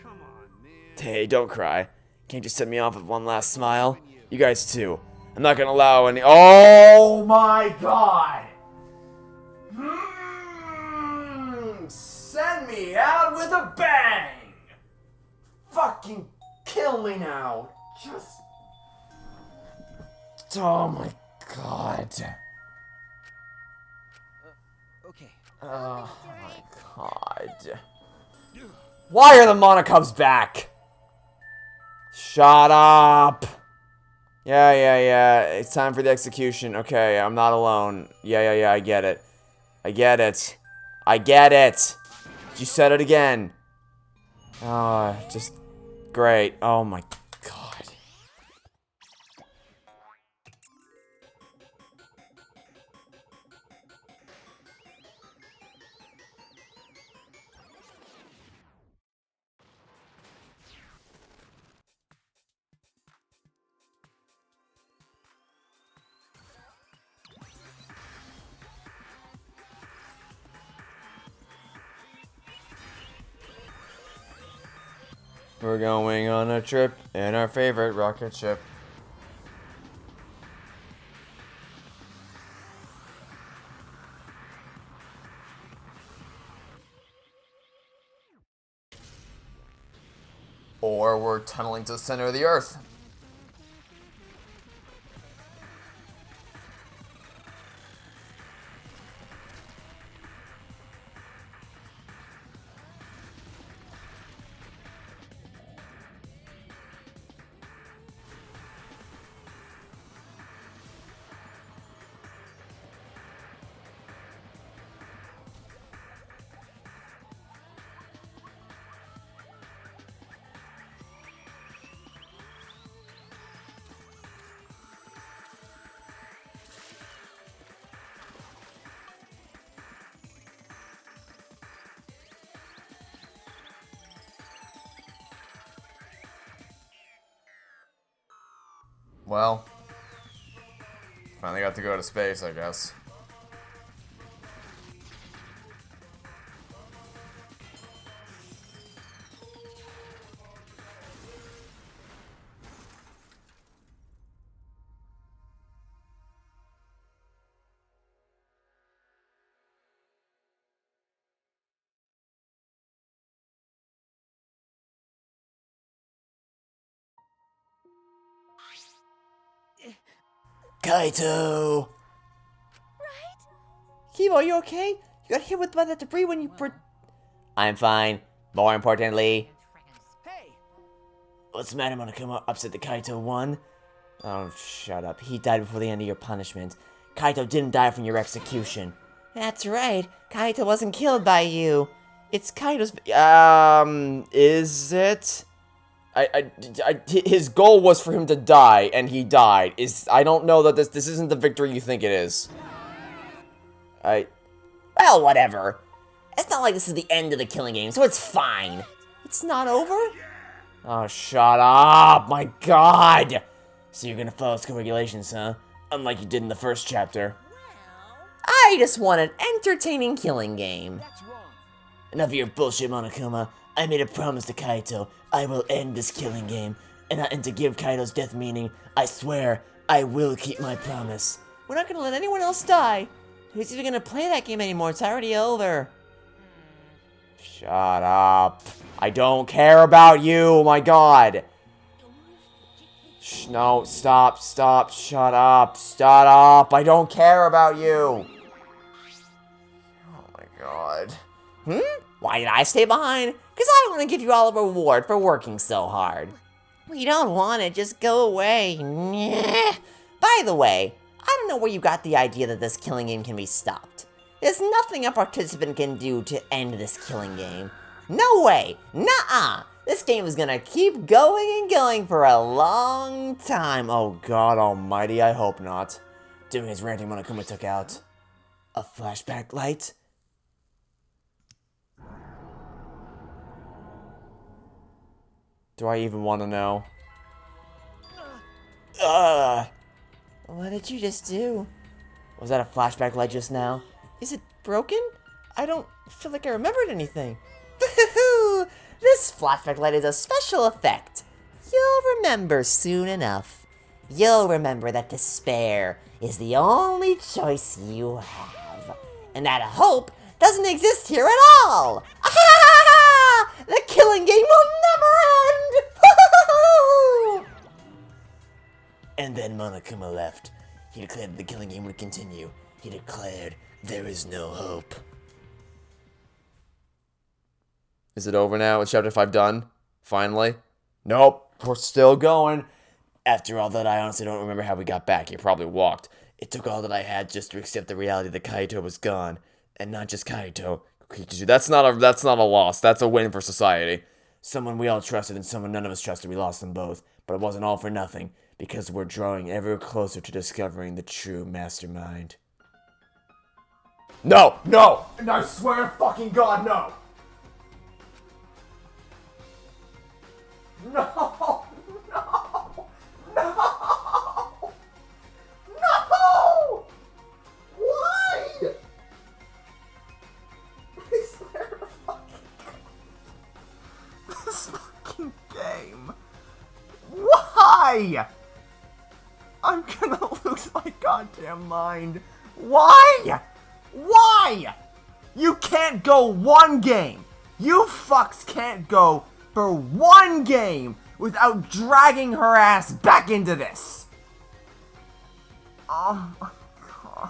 Come on, man. Hey, don't cry. Can't you set me off with one last smile? You guys too. I'm not gonna allow any— Oh my god! Send me out with a bang! Fucking kill me now. Just— Oh my god. Okay. Oh my god. Why are the Monocubs back? Shut up. Yeah. It's time for the execution. Okay, I'm not alone. Yeah, I get it. I get it. You said it again. Just great. Oh my god. We're going on a trip in our favorite rocket ship. Or we're tunneling to the center of the Earth. Well, finally got to go to space, I guess. Kaito! Right? Kibo, are you okay? You got hit by that debris when you I'm fine. More importantly... Hey! What's the matter, Monokuma? Upset the Kaito won? Oh, shut up. He died before the end of your punishment. Kaito didn't die from your execution. That's right. Kaito wasn't killed by you. It's Kaito's... Is it? His goal was for him to die, and he died. I don't know that this isn't the victory you think it is. Well, whatever. It's not like this is the end of the killing game, so it's fine. It's not over? Oh, shut up! My god! So you're gonna follow school regulations, huh? Unlike you did in the first chapter. I just want an entertaining killing game. That's wrong. Enough of your bullshit, Monokuma. I made a promise to Kaito. I will end this killing game. And to give Kaito's death meaning, I swear, I will keep my promise. We're not gonna let anyone else die. Who's even gonna play that game anymore? It's already over. Shut up. I don't care about you, oh my god. No, stop, shut up, I don't care about you. Oh my god. Why did I stay behind? Because I want to give you all a reward for working so hard. We don't want it, just go away. By the way, I don't know where you got the idea that this killing game can be stopped. There's nothing a participant can do to end this killing game. No way! Nuh-uh! This game is gonna keep going and going for a long time. Oh god almighty, I hope not. Doing his ranting Monokuma took out a flashback light. Do I even want to know? What did you just do? Was that a flashback light just now? Is it broken? I don't feel like I remembered anything. This flashback light is a special effect. You'll remember soon enough. You'll remember that despair is the only choice you have. And that hope doesn't exist here at all. The killing game will never end! And then Monokuma left. He declared the killing game would continue. He declared there is no hope. Is it over now? Is chapter 5 done? Finally? Nope, we're still going. After all that, I honestly don't remember how we got back. He probably walked. It took all that I had just to accept the reality that Kaito was gone. And not just Kaito. That's not a loss. That's a win for society. Someone we all trusted and someone none of us trusted. We lost them both. But it wasn't all for nothing. Because we're drawing ever closer to discovering the true mastermind. No! No! I swear to fucking God, no! No! No! No! No! Why? I swear to fucking God. This fucking game. Why? I'm gonna lose my goddamn mind. Why? Why? You can't go one game. You fucks can't go for one game without dragging her ass back into this. Oh my god.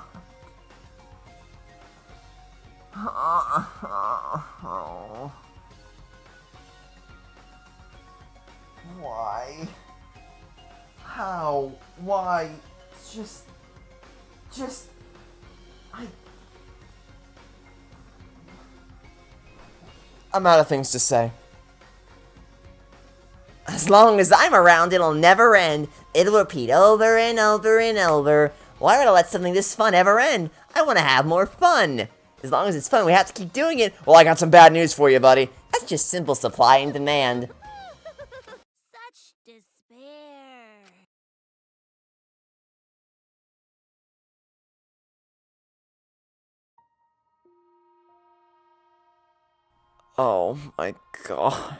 Why? How? Why? I'm out of things to say. As long as I'm around, it'll never end. It'll repeat over and over and over. Why would I let something this fun ever end? I want to have more fun. As long as it's fun, we have to keep doing it. Well, I got some bad news for you, buddy. That's just simple supply and demand. Such despair. Oh my god.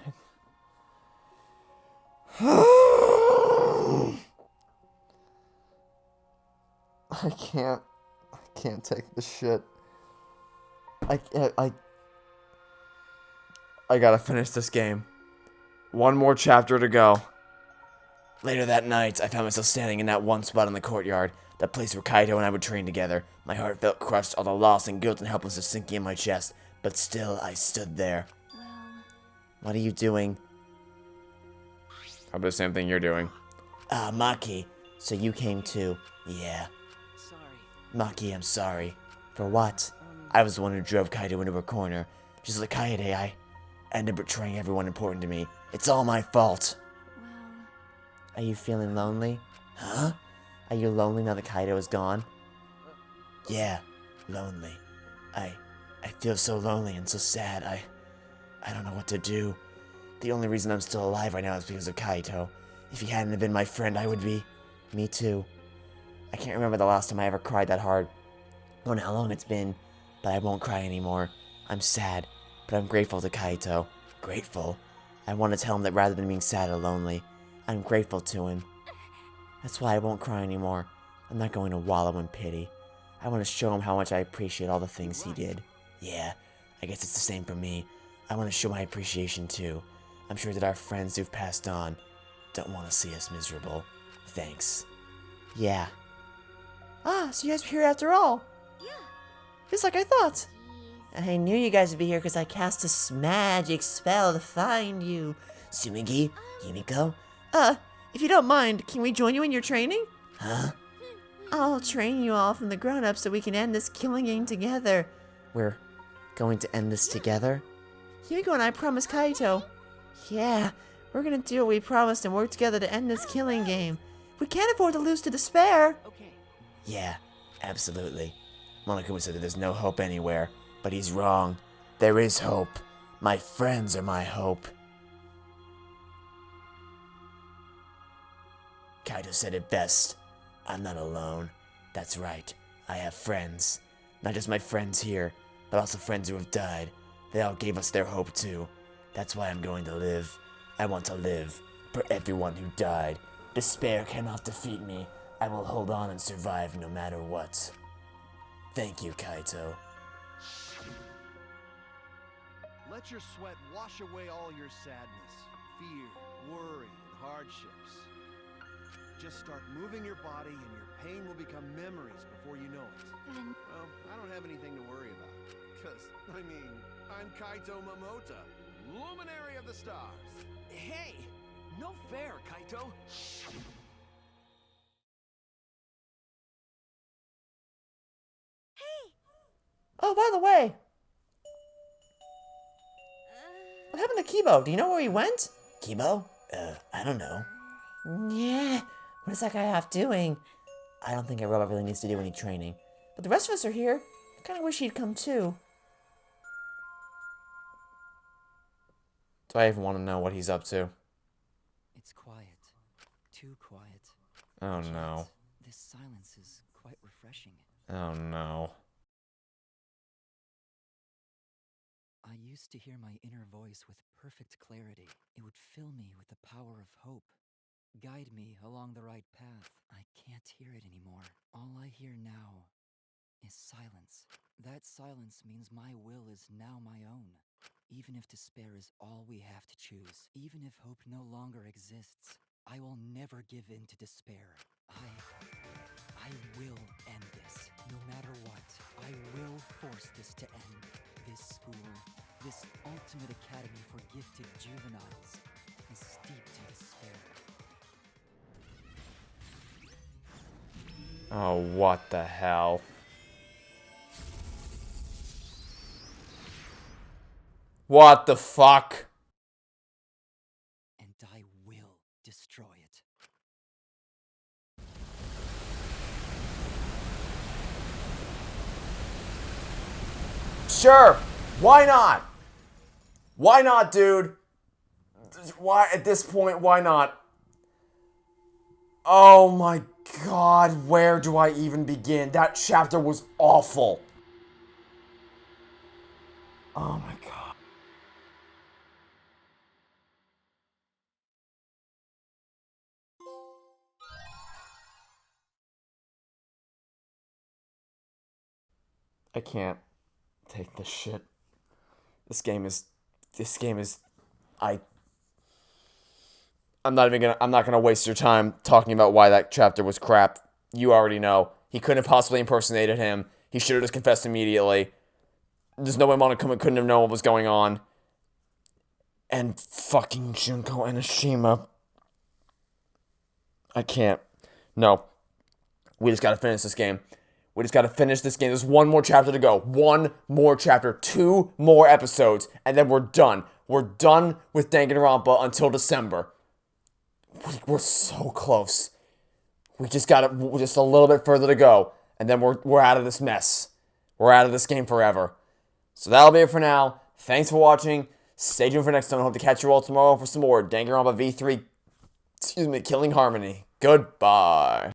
I can't take this shit. I gotta finish this game. One more chapter to go. Later that night, I found myself standing in that one spot in the courtyard, that place where Kaito and I would train together. My heart felt crushed, all the loss and guilt and helplessness sinking in my chest, but still I stood there. Well, What are you doing? Probably the same thing you're doing. Ah, Maki. So you came too. Yeah. Sorry. Maki, I'm sorry. For what? I was the one who drove Kaito into a corner. Just like Kaede, I ended up betraying everyone important to me. It's all my fault. well, Are you feeling lonely? Huh? Are you lonely now that Kaido is gone? Yeah, lonely. I feel so lonely and so sad. I don't know what to do. The only reason I'm still alive right now is because of Kaito. If he hadn't have been my friend, I would be. Me too. I can't remember the last time I ever cried that hard. I don't know how long it's been, but I won't cry anymore. I'm sad, but I'm grateful to Kaito. Grateful. I want to tell him that rather than being sad or lonely, I'm grateful to him. That's why I won't cry anymore. I'm not going to wallow in pity. I want to show him how much I appreciate all the things he did. Yeah, I guess it's the same for me. I want to show my appreciation too. I'm sure that our friends who've passed on don't want to see us miserable. Thanks. Yeah. Ah, so you guys were here after all. Yeah. Just like I thought. Jeez. I knew you guys would be here because I cast a magic spell to find you. Sumigi? Yumiko? If you don't mind, can we join you in your training? Huh? I'll train you all from the grown-ups so we can end this killing game together. We're going to end this together? Yumiko and I promised Kaito. Yeah, we're gonna do what we promised and work together to end this killing game. We can't afford to lose to despair. Okay. Yeah, absolutely. Monokuma said that there's no hope anywhere, but he's wrong. There is hope. My friends are my hope. Kaito said it best. I'm not alone. That's right. I have friends. Not just my friends here, but also friends who have died. They all gave us their hope too. That's why I'm going to live. I want to live for everyone who died. Despair cannot defeat me. I will hold on and survive no matter what. Thank you, Kaito. Let your sweat wash away all your sadness, fear, worry, and hardships. Just start moving your body and your pain will become memories before you know it. then Well, I don't have anything to worry about. Cause, I'm Kaito Momota, luminary of the stars. Hey! No fair, Kaito! Oh, by the way. What happened to Kibo? Do you know where he went? Kibo? I don't know. Yeah. What is that guy half doing? I don't think a robot really needs to do any training. But the rest of us are here. I kind of wish he'd come too. Do I even want to know what he's up to? It's quiet. Too quiet. Oh Yet, no. This silence is quite refreshing. Oh no. I used to hear my inner voice with perfect clarity. It would fill me with the power of hope, guide me along the right path. I can't hear it anymore. All I hear now is silence. That silence means my will is now my own. Even if despair is all we have to choose, even if hope no longer exists, I will never give in to despair. I will end this. No matter what, I will force this to end. This school, this ultimate academy for gifted juveniles, is steeped in despair. Oh, what the hell? What the fuck? And I will destroy it. Sure. Why not? Why not, dude? Why, at this point, why not? Oh my god, where do I even begin? That chapter was awful. Oh my god. I can't take this shit. This game is, I I'm not gonna waste your time talking about why that chapter was crap. You already know. He couldn't have possibly impersonated him. He should have just confessed immediately. There's no way Monokuma couldn't have known what was going on. And fucking Junko and Ashima. I can't. No. We just gotta finish this game. There's one more chapter to go. One more chapter. 2 more episodes. And then we're done. We're done with Danganronpa until December. We're so close. We just got just a little bit further to go. And then we're out of this mess. We're out of this game forever. So that'll be it for now. Thanks for watching. Stay tuned for next time. I hope to catch you all tomorrow for some more Danganronpa V3, Killing Harmony. Goodbye.